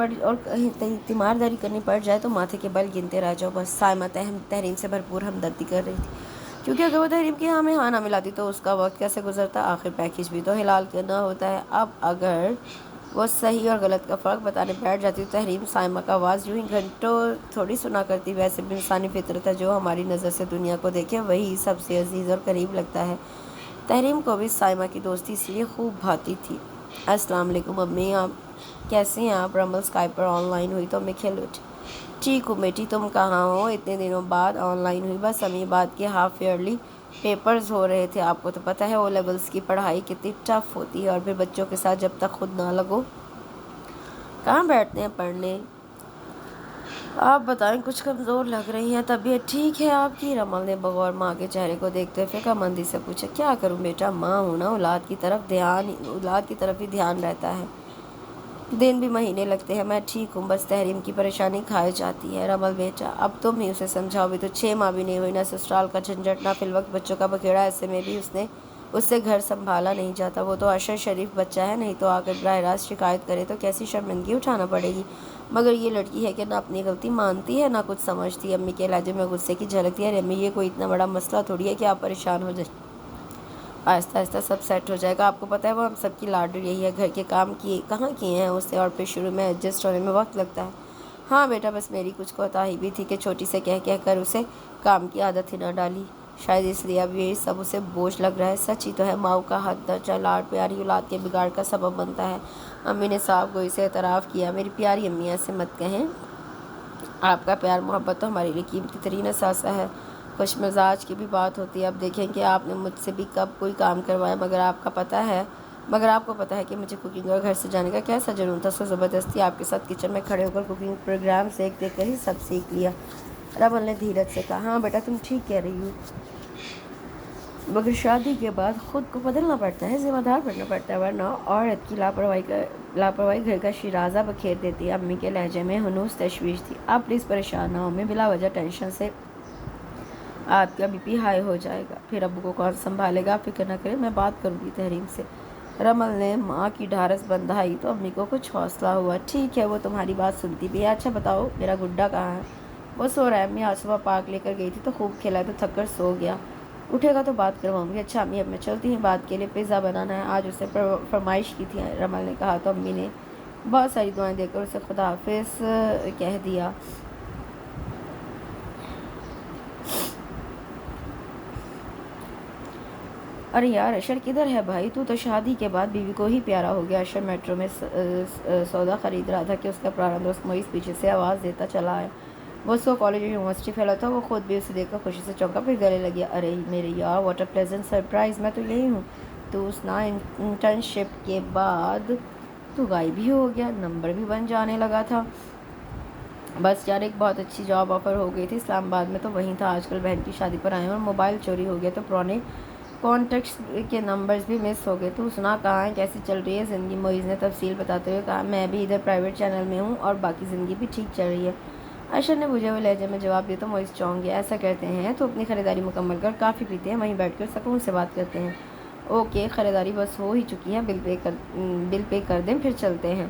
پڑ جائے تو ماتھے کے بل گنتے رہ جاؤ بس۔ سائمہ تحریم سے بھرپور ہمدردی کر رہی تھی، کیونکہ اگر وہ تحریم کی ہاں میں ہاں نہ ملاتی تو اس کا وقت کیسے گزرتا، آخر پیکیج بھی تو ہلال کرنا ہوتا ہے۔ اب اگر وہ صحیح اور غلط کا فرق بتانے بیٹھ جاتی تو تحریم سائمہ کا آواز یوں ہی گھنٹوں تھوڑی سنا کرتی۔ ویسے بھی انسانی فطرت ہے، جو ہماری نظر سے دنیا کو دیکھے وہی سب سے عزیز اور قریب لگتا ہے۔ تحریم کو بھی سائمہ کی دوستی اس لیے خوب بھاتی تھی۔ السلام علیکم امی، آپ کیسے ہیں آپ؟ رمل اسکائپ پر آن لائن ہوئی تو امی کھل اٹھی۔ ٹھیک ہوں بیٹی، تم کہاں ہو؟ اتنے دنوں بعد آن لائن ہوئی۔ بس امی، بعد کے ہاف ایئرلی پیپرز ہو رہے تھے، آپ کو تو پتہ ہے او لیولز کی پڑھائی کتنی ٹف ہوتی ہے، اور پھر بچوں کے ساتھ جب تک خود نہ لگو کہاں بیٹھتے ہیں پڑھنے۔ آپ بتائیں، کچھ کمزور لگ رہی ہیں، طبیعت ٹھیک ہے آپ کی؟ رمل نے بغور ماں کے چہرے کو دیکھتے ہوئے فکر مندی سے پوچھا۔ کیا کروں بیٹا، ماں ہوں نا، اولاد کی طرف ہی دھیان رہتا ہے، دن بھی مہینے لگتے ہیں۔ میں ٹھیک ہوں، بس تحریم کی پریشانی کھائے جاتی ہے۔ رمل بیٹا اب تم ہی اسے سمجھاؤ، بھی تو 6 ماہ بھی نہیں ہوئی، نہ سسرال کا جھنجھٹ، نہ فی الوقت بچوں کا بکھیڑا، ایسے میں بھی اس سے گھر سنبھالا نہیں جاتا۔ وہ تو اشر شریف بچہ ہے، نہیں تو آ کر براہ راست شکایت کرے تو کیسی شرمندگی اٹھانا پڑے گی، مگر یہ لڑکی ہے کہ نہ اپنی غلطی مانتی ہے نہ کچھ سمجھتی۔ امی کے لہجے میں غصے کی جھلک تھی۔ ارے امی، یہ کوئی اتنا بڑا مسئلہ تھوڑی ہے کہ آپ پریشان ہو جائیں، آہستہ آہستہ سب سیٹ ہو جائے گا۔ آپ کو پتہ ہے وہ ہم سب کی لاڈلی یہی ہے، گھر کے کام کہاں کیے ہیں اسے، اور پھر شروع میں ایڈجسٹ ہونے میں وقت لگتا ہے۔ ہاں بیٹا، بس میری کچھ کوتاہی بھی تھی کہ چھوٹی سے کہہ کر اسے کام کی عادت ہی نہ ڈالی، شاید اس لیے اب یہ سب اسے بوجھ لگ رہا ہے۔ سچ ہی تو ہے، ماؤں کا حد درجہ لاڈ پیاری اولاد کے بگاڑ کا سبب بنتا ہے۔ امی نے صاف گوئی سے اعتراف کیا۔ میری پیاری امی، ایسے مت کہیں، آپ کا پیار محبت تو ہمارے لیے قیمتی ترین اثاثہ ہے۔ خوش مزاج کی بھی بات ہوتی ہے۔ اب دیکھیں کہ آپ نے مجھ سے بھی کب کوئی کام کروایا، مگر آپ کو پتہ ہے کہ مجھے کوکنگ اور گھر سے جانے کا کیسا جنون تھا، سو زبردستی آپ کے ساتھ کچن میں کھڑے ہو کر کوکنگ پروگرام دیکھ کر ہی سب سیکھ لیا۔ رمل نے دھیرج سے کہا۔ ہاں بیٹا، تم ٹھیک کہہ رہی ہو، مگر شادی کے بعد خود کو بدلنا پڑتا ہے، ذمہ دار بننا پڑتا ہے، ورنہ عورت کی لاپرواہی گھر کا شیرازہ بکھیر دیتی ہے۔ امی کے لہجے میں ہنوز تشویش تھی۔ آپ پلیز پریشان نہ ہو امی، بلا وجہ ٹینشن سے آپ کا بی پی ہائی ہو جائے گا، پھر ابو کو کون سنبھالے گا، آپ فکر نہ کریں، میں بات کروں گی تحریم سے۔ رمل نے ماں کی ڈھارس بندھائی تو امی کو کچھ حوصلہ ہوا۔ ٹھیک ہے، وہ تمہاری بات سنتی بھی ہے۔ اچھا بتاؤ، میرا گڈا کہاں ہے؟ وہ سو رہا ہے امی، آج صبح پارک لے کر گئی تھی تو خوب کھیلا ہے تو تھک کر سو گیا، اٹھے گا تو بات کرواؤں گی۔ اچھا امی، اب میں چلتی ہوں، بات کے لیے پیزا بنانا ہے، آج اسے فرمائش کی تھی رمل نے کہا، تو امی نے بہت ساری دعائیں دے کر اسے خدا حافظ کہہ دیا۔ ارے یار، اشر کدھر ہے بھائی؟ تو شادی کے بعد بیوی کو ہی پیارا ہو گیا۔ اشر میٹرو میں سودا خرید رہا تھا کہ اس کا پرانا دوست موئز پیچھے سے آواز دیتا چلا آیا۔ وہ سو کالج اور یونیورسٹی پھیلا تھا، وہ خود بھی اسے دیکھ کر خوشی سے چونکا، پھر گلے لگیا۔ ارے میرے یار، واٹ اے پلیزنٹ سرپرائز، میں تو یہی ہوں۔ تو اس نا انٹرنشپ کے بعد تو غائب ہی ہو گیا، نمبر بھی بن جانے لگا تھا۔ بس یار، ایک بہت اچھی جاب آفر ہو گئی تھی اسلام آباد میں، تو وہیں تھا۔ آج کل بہن کی شادی پر آئے ہیں اور موبائل چوری ہو گیا تو پرانے کانٹیکٹس کے نمبرز بھی مس ہو گئے۔ تو سنا کہاں ہے، کیسی چل رہی ہے زندگی؟ موئز نے تفصیل بتاتے ہوئے کہا۔ میں بھی ادھر پرائیویٹ چینل میں ہوں اور باقی زندگی بھی ٹھیک چل رہی ہے، اشر نے بجھے ہوئے لہجے میں جواب دیا۔ تو موئز چونک گیا۔ ایسا کرتے ہیں تو اپنی خریداری مکمل کر کافی پیتے ہیں، وہیں بیٹھ کر سکون سے بات کرتے ہیں۔ اوکے، خریداری بس ہو ہی چکی ہے، بل پے کر دیں، پھر چلتے ہیں،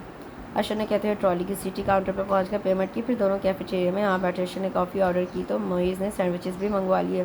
اشر نے کہتے ہوئے ٹرالی کی سیٹی کاؤنٹر پر پہنچ کر پیمنٹ کی۔ پھر دونوں کیفیٹیریا میں بیٹھے اشر نے کافی آرڈر کی تو موئز نے سینڈوچز بھی منگوا لیے۔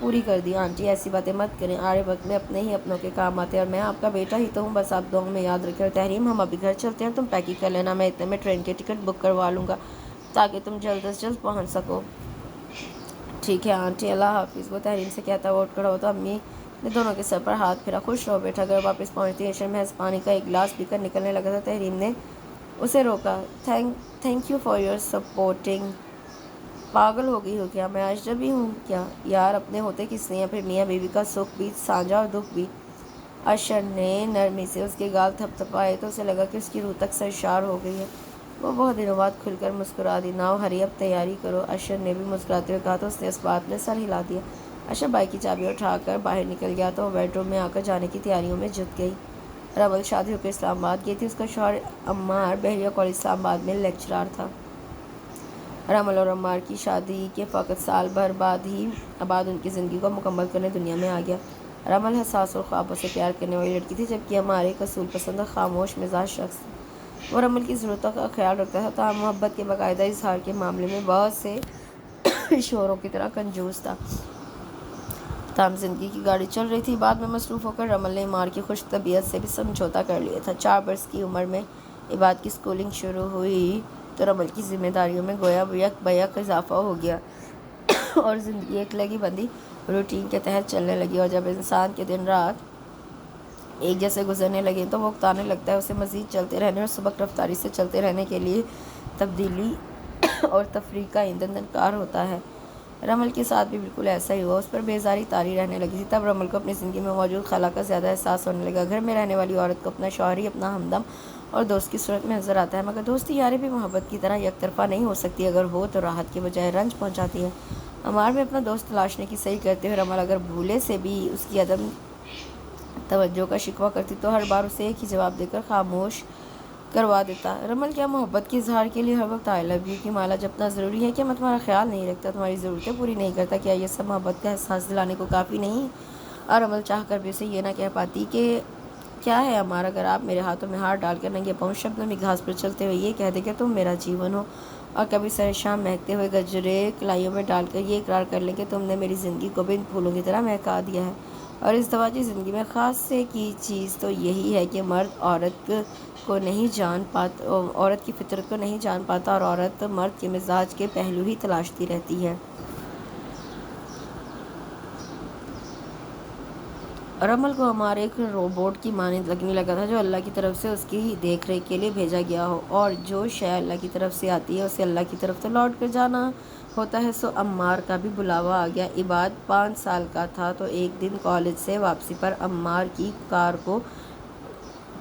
پوری کر دی۔ آنٹی ایسی باتیں مت کریں، آڑے وقت میں اپنے ہی اپنوں کے کام آتے ہیں، اور میں آپ کا بیٹا ہی تو ہوں، بس آپ دعاؤں میں یاد رکھیں۔ اور تحریم ہم ابھی گھر چلتے ہیں، تم پیکنگ کر لینا، میں اتنے میں ٹرین کی ٹکٹ بک کروا لوں گا تاکہ تم جلد از جلد پہنچ سکو۔ ٹھیک ہے آنٹی، اللہ حافظ۔ وہ تحریم سے کہتا ہوا اٹھ کھڑا ہوتا، امی نے دونوں کے سر پر ہاتھ پھیرا۔ خوش رہو بیٹا۔ گھر واپس پہنچتی ایشر محض پانی کا ایک گلاس پی کر نکلنے لگا تھا، تحریم نے اسے روکا۔ Thank you for your supporting. پاگل ہو گئی ہو کیا؟ میں اجنبی ہوں کیا یار؟ اپنے ہوتے کس نے؟ پھر میاں بیوی کا سکھ بھی سانجا اور دکھ بھی۔ اشر نے نرمی سے اس کے گال تھپ تھپائے تو اسے لگا کہ اس کی روح تک سرشار ہو گئی ہے۔ وہ بہت دنوں بعد کھل کر مسکرا دی۔ ناؤ ہری اب تیاری کرو، اشر نے بھی مسکراتے ہوئے کہا تو اس نے اس بات میں سر ہلا دیا۔ اشر بائک کی چابی اٹھا کر باہر نکل گیا تو وہ بیڈ روم میں آ کر جانے کی تیاریوں میں جت گئی۔ رمل شادی ہو کر اسلام آباد گئی تھی، اس کا شوہر عمار بحریہ کالج اسلام آباد میں لیکچرار تھا۔ رمل اور عمار کی شادی کے فقط سال بھر بعد ان کی زندگی کو مکمل کرنے دنیا میں آ گیا۔ رمل حساس اور خوابوں سے پیار کرنے والی لڑکی تھی، جبکہ عمار ایک اصول پسند اور خاموش مزاج شخص تھا۔ وہ رمل کی ضرورتوں کا خیال رکھتا تھا، تاہم محبت کے باقاعدہ اظہار کے معاملے میں بہت سے شوہروں کی طرح کنجوس تھا۔ تاہم زندگی کی گاڑی چل رہی تھی۔ بعد میں مصروف ہو کر رمل نے عمار کی خوش طبیعت سے بھی سمجھوتا کر لیا تھا۔ 4 برس کی عمر میں عباد کی اسکولنگ شروع ہوئی تو رمل کی ذمہ داریوں میں گویا یک بیک اضافہ ہو گیا اور زندگی ایک لگی بندی روٹین کے تحت چلنے لگی۔ اور جب انسان کے دن رات ایک جیسے گزرنے لگے تو وہ اکتانے لگتا ہے، اسے مزید چلتے رہنے اور سبق رفتاری سے چلتے رہنے کے لیے تبدیلی اور تفریح کا ایندھن درکار ہوتا ہے۔ رمل کے ساتھ بھی بالکل ایسا ہی ہوا۔ اس پر بیزاری طاری رہنے لگی تھی۔ تب رمل کو اپنی زندگی میں موجود خلا کا زیادہ احساس ہونے لگا۔ گھر میں رہنے والی عورت کو اپنا شوہر ہی اپنا ہمدم اور دوست کی صورت میں نظر آتا ہے، مگر دوستی یاری بھی محبت کی طرح یک طرفہ نہیں ہو سکتی۔ اگر ہو تو راحت کے بجائے رنج پہنچاتی ہے۔ عمار میں اپنا دوست تلاشنے کی صحیح کرتے ہوئے رمل اگر بھولے سے بھی اس کی عدم توجہ کا شکوہ کرتی تو ہر بار اسے ایک ہی جواب دے کر خاموش کروا دیتا۔ رمل کیا محبت کے اظہار کے لیے ہر وقت آئی لو یو کی مالا جپنا ضروری ہے؟ کیا میں تمہارا خیال نہیں رکھتا، تمہاری ضرورتیں پوری نہیں کرتا؟ کیا یہ سب محبت کا احساس دلانے کو کافی نہیں؟ اور رمل چاہ کر بھی اسے یہ نہ کہہ پاتی کہ کیا ہے عمار، اگر آپ میرے ہاتھوں میں ہار ڈال کر ننگے پاؤں شبنم میں گھاس پر چلتے ہوئے یہ کہہ دے کہ تم میرا جیون ہو، اور کبھی سر شام مہکتے ہوئے گجرے کلائیوں میں ڈال کر یہ اقرار کر لیں کہ تم نے میری زندگی کو بھی ان پھولوں کی طرح مہکا دیا ہے۔ اور اس دواجی زندگی میں خاص سے کی چیز تو یہی ہے کہ مرد عورت کی فطرت کو نہیں جان پاتا اور عورت مرد کے مزاج کے پہلو ہی تلاشتی رہتی ہے۔ رمل کو عمار ایک روبوٹ کی مانند لگنے لگا تھا جو اللہ کی طرف سے اس کی دیکھ ریکھ کے لیے بھیجا گیا ہو، اور جو شے اللہ کی طرف سے آتی ہے اسے اللہ کی طرف تو لوٹ کر جانا ہوتا ہے۔ سو عمار کا بھی بلاوا آ گیا۔ عباد 5 سال کا تھا تو ایک دن کالج سے واپسی پر عمار کی کار کو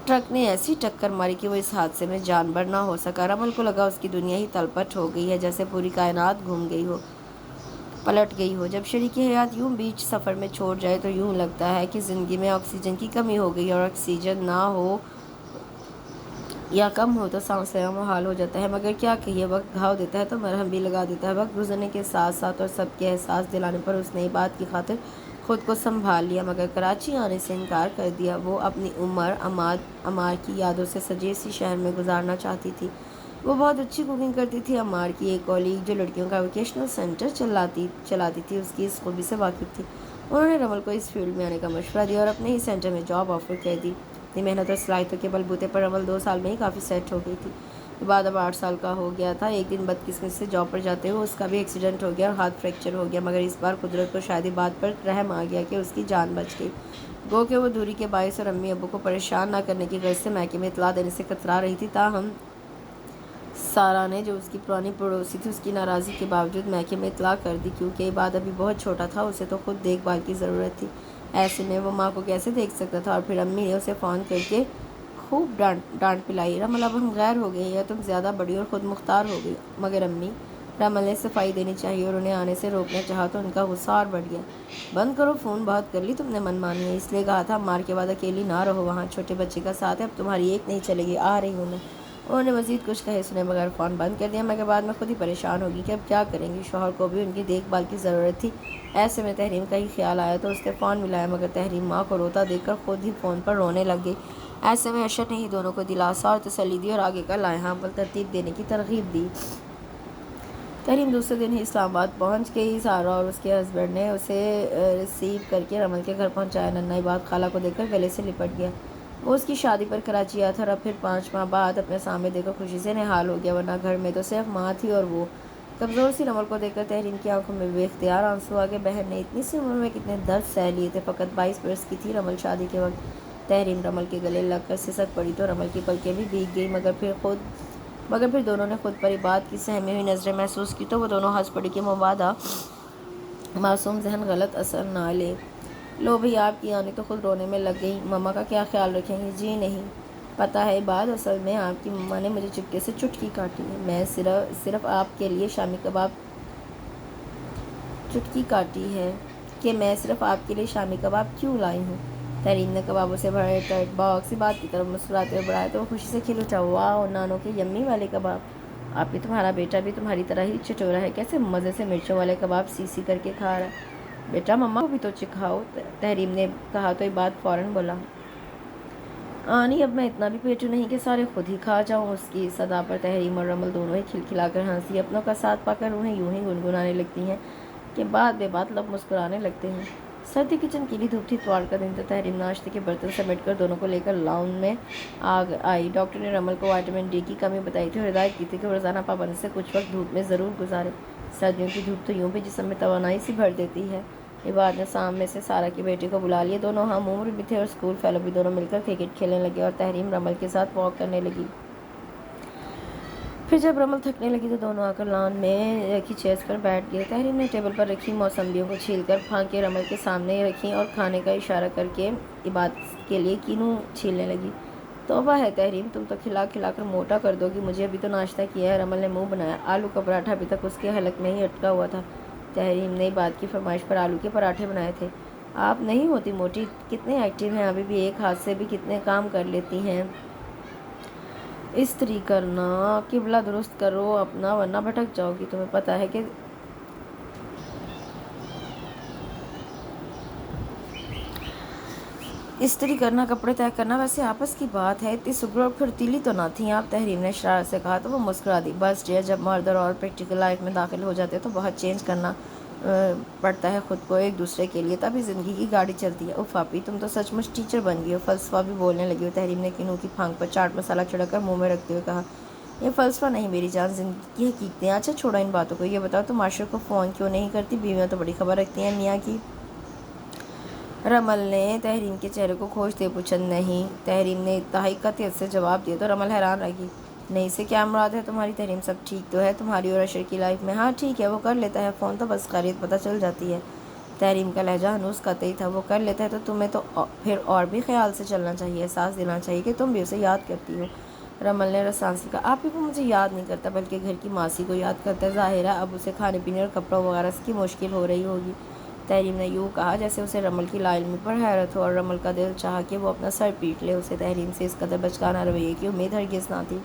ٹرک نے ایسی ٹکر ماری کہ وہ اس حادثے میں جان بر نہ ہو سکا۔ رمل کو لگا اس کی دنیا ہی تلپٹ ہو گئی ہے، جیسے پوری کائنات گھوم گئی ہو، پلٹ گئی ہو۔ جب شریک حیات یوں بیچ سفر میں چھوڑ جائے تو یوں لگتا ہے کہ زندگی میں آکسیجن کی کمی ہو گئی ہے، اور آکسیجن نہ ہو یا کم ہو تو سانس لینا محال ہو جاتا ہے۔ مگر کیا کہیے، وقت گھاؤ دیتا ہے تو مرہم بھی لگا دیتا ہے۔ وقت گزرنے کے ساتھ ساتھ اور سب کے احساس دلانے پر اس نے اس بات کی خاطر خود کو سنبھال لیا، مگر کراچی آنے سے انکار کر دیا۔ وہ اپنی عمر عمار کی یادوں سے سجے اسی شہر میں گزارنا چاہتی تھی۔ وہ بہت اچھی کوکنگ کرتی تھی۔ عمار کی ایک کولیگ جو لڑکیوں کا ویکیشنل سینٹر چلاتی تھی اس کی اس خوبی سے واقف تھی۔ انہوں نے رمل کو اس فیلڈ میں آنے کا مشورہ دیا اور اپنے ہی سینٹر میں جاب آفر کر دی۔ اپنی محنت اور صلاحیتوں کے بل بوتے پر رمل 2 سال میں ہی کافی سیٹ ہو گئی تھی۔ بعد اب 8 سال کا ہو گیا تھا۔ ایک دن بدقسمتی سے جاب پر جاتے ہوئے اس کا بھی ایکسیڈنٹ ہو گیا اور ہاتھ فریکچر ہو گیا، مگر اس بار قدرت کو شاید بات پر رحم آ گیا کہ اس کی جان بچ گئی۔ گو کہ وہ دوری کے باعث اور امی ابو کو پریشان نہ کرنے کی غرض سے میکے میں اطلاع دینے سے کترا رہی تھی، تاہم سارا نے جو اس کی پرانی پڑوسی تھی اس کی ناراضی کے باوجود میکے میں اطلاع کر دی، کیونکہ عباد ابھی بہت چھوٹا تھا، اسے تو خود دیکھ بھال کی ضرورت تھی۔ ایسے میں وہ ماں کو کیسے دیکھ سکتا تھا؟ اور پھر امی نے اسے فون کر کے خوب ڈانٹ پلائی، رمل اب ہم غیر ہو گئے یا تم زیادہ بڑی اور خود مختار ہو گئی؟ مگر امی، رمل نے صفائی دینی چاہیے اور انہیں آنے سے روکنا چاہا تو ان کا غصہ اور بڑھ گیا۔ بند کرو فون، بہت کر لی تم نے من مانی ہے، اس لیے کہا تھا مار کے بعد اکیلی نہ رہو، وہاں چھوٹے بچے کا ساتھ ہے، اب تمہاری ایک نہیں چلے گی، آ رہی ہوں میں۔ انہوں نے مزید کچھ کہے سنے بغیر فون بند کر دیا، مگر بعد میں خود ہی پریشان ہوگی کہ اب کیا کریں گی، شوہر کو بھی ان کی دیکھ بھال کی ضرورت تھی۔ ایسے میں تحریم کا ہی خیال آیا تو اس نے فون ملایا، مگر تحریم ماں کو روتا دیکھ کر خود ہی فون پر رونے لگ گئی۔ ایسے میں اشر نے ہی دونوں کو دلاسا اور تسلی دی اور آگے کا لائحہ عمل ترتیب دینے کی ترغیب دی۔ تحریم دوسرے دن ہی اسلام آباد پہنچ گئی۔ سارا اور اس کے ہسبینڈ نے اسے ریسیو کر کے رمل کے گھر پہنچایا۔ ننھا بات خالہ کو دیکھ کر گلے سے لپٹ گیا۔ وہ اس کی شادی پر کراچی آیا تھا اور اب پھر 5 ماہ بعد اپنے سامنے دیکھ کر خوشی سے نہال ہو گیا، ورنہ گھر میں تو صرف ماں تھی اور وہ۔ کمزور سی رمل کو دیکھ کر تحریم کی آنکھوں میں بے اختیار آنسو آ گئے۔ بہن نے اتنی سی عمر میں کتنے درد سہ لیے تھے۔ فقط 22 برس کی تھی رمل شادی کے وقت۔ تحریم رمل کے گلے لگ کر سسک پڑی تو رمل کی پلکیں بھی بھیگ گئی، مگر پھر دونوں نے خود پر ہی بات کی سہمی ہوئی نظریں محسوس کی تو وہ دونوں ہنس پڑی کہ مبادا معصوم ذہن غلط اثر نہ لے۔ لو بھئی، آپ کی آنی تو خود رونے میں لگ گئی۔ مما کا کیا خیال رکھیں گی؟ جی نہیں پتہ ہے بات، اصل میں آپ کی مما نے مجھے چپکے سے چٹکی کاٹی ہے۔ میں صرف آپ کے لیے شامی کباب چٹکی کاٹی ہے کہ میں صرف آپ کے لیے شامی کباب کیوں لائی ہوں؟ تحریم نے کبابوں سے بھرے ٹرٹ باکس بات کی طرف مسکراتے ہوئے بڑھایا تو وہ خوشی سے کھل اٹھا۔ واہ، نانو کے یمی والے کباب! آپ بھی، تمہارا بیٹا بھی تمہاری طرح ہی چٹورا ہے، کیسے مزے سے مرچوں والے کباب سی سی کر کے کھا رہا ہے۔ بیٹا مما کو بھی تو چکھاؤ، تحریم نے کہا تو یہ بات فوراً بولا۔ آنی، اب میں اتنا بھی پیٹو نہیں کہ سارے خود ہی کھا جاؤں۔ اس کی صدا پر تحریم اور رمل دونوں ہی کھلکھلا کر ہنسی۔ اپنوں کا ساتھ پا کر روحیں یوں ہی گنگنانے لگتی ہیں کہ بات بے بات لب مسکرانے لگتے ہیں۔ سردی کی چمکیلی دھوپ تھی، اتوار کا دن تھا۔ تحریم ناشتے کے برتن سمیٹ کر دونوں کو لے کر لاؤن میں آئی۔ ڈاکٹر نے رمل کو وٹامن ڈی کی کمی بتائی تھی اور ہدایت کی تھی کہ وہ روزانہ پابندی سے کچھ وقت دھوپ میں ضرور گزارے۔ سردیوں کی دھوپ تو یوں بھی جسم میں توانائی سی بھر دیتی ہے۔ عباد نے سامنے سے سارا کی بیٹی کو بلا لیا۔ دونوں ہم عمر بھی تھے اور اسکول فیلو بھی۔ دونوں مل کر کرکٹ کھیلنے لگے اور تحریم رمل کے ساتھ واک کرنے لگی۔ پھر جب رمل تھکنے لگی تو دونوں آ کر لان میں رکھی چیئرز پر بیٹھ گئے۔ تحریم نے ٹیبل پر رکھی موسمبیوں کو چھیل کر پھانکیں رمل کے سامنے رکھیں اور کھانے کا اشارہ کر کے عباد کے لیے کینو چھیلنے لگی۔ توبہ ہے تحریم، تم تو کھلا کھلا کر موٹا کر دو گی۔ مجھے ابھی تو ناشتہ کیا ہے۔ رمل نے منہ بنایا۔ آلو کا پراٹھا ابھی تک اس کے حلق میں ہی اٹکا ہوا تھا۔ تحریم نے عباد کی فرمائش پر آلو کے پراٹھے بنائے تھے۔ آپ نہیں ہوتی موٹی، کتنے ایکٹیو ہیں، ابھی بھی ایک ہاتھ سے بھی کتنے کام کر لیتی ہیں۔ استری کرنا، قبلہ درست کرو اپنا ورنہ بھٹک جاؤ گی۔ تمہیں پتہ ہے کہ استری کرنا، کپڑے طے کرنا ویسے آپس کی بات ہے، اتنی سگڑ اور پھرتیلی تو نہ تھیں آپ۔ تحریم نے شرارت سے کہا تو وہ مسکرا دی۔ بس ڈیئر، جب مرد اور عورت پریکٹیکل لائف میں داخل ہو جاتے تو بہت چینج کرنا پڑتا ہے خود کو ایک دوسرے کے لیے، تبھی زندگی کی گاڑی چلتی ہے۔ اف آپی، تم تو سچ مچ ٹیچر بن گئی ہو، فلسفہ بھی بولنے لگی ہو۔ تحریم نے کینو کی پھانک پر چاٹ مسالہ چھڑک کر منہ میں رکھتے ہوئے کہا۔ یہ فلسفہ نہیں میری جان، زندگی کی حقیقتیں۔ اچھا چھوڑو ان باتوں کو، یہ بتاؤ تم معاشرے کو فون کیوں نہیں کرتی؟ بیویاں تو بڑی خبر رکھتی ہیں میاں کی۔ رمل نے تحریم کے چہرے کو کھوجتے پوچھا۔ نہیں، تحریم نے انتہائی قطعیت سے جواب دیا تو رمل حیران رہ گئی۔ نہیں سے کیا مراد ہے تمہاری؟ تحریم، سب ٹھیک تو ہے تمہاری اور اشر کی لائف میں؟ ہاں ٹھیک ہے، وہ کر لیتا ہے فون، تو بس خیریت پتہ چل جاتی ہے۔ تحریم کا لہجہ ہنوز قطعی تھا۔ وہ کر لیتا ہے تو تمہیں تو پھر اور بھی خیال سے چلنا چاہیے، احساس دینا چاہیے کہ تم بھی اسے یاد کرتی ہو۔ رمل نے رسان سے کہا۔ آپ ہی کو مجھے یاد نہیں کرتا بلکہ گھر کی ماسی کو یاد کرتا ہے، ظاہر ہے اب اسے کھانے پینے اور کپڑوں وغیرہ کی مشکل ہو رہی ہوگی۔ تحریم نے یوں کہا جیسے اسے رمل کی لا علمی پر حیرت ہو، اور رمل کا دل چاہا کہ وہ اپنا سر پیٹ لے۔ اسے تحریم سے اس قدر بچکانہ رویے کی امید ہرگز نہ تھی۔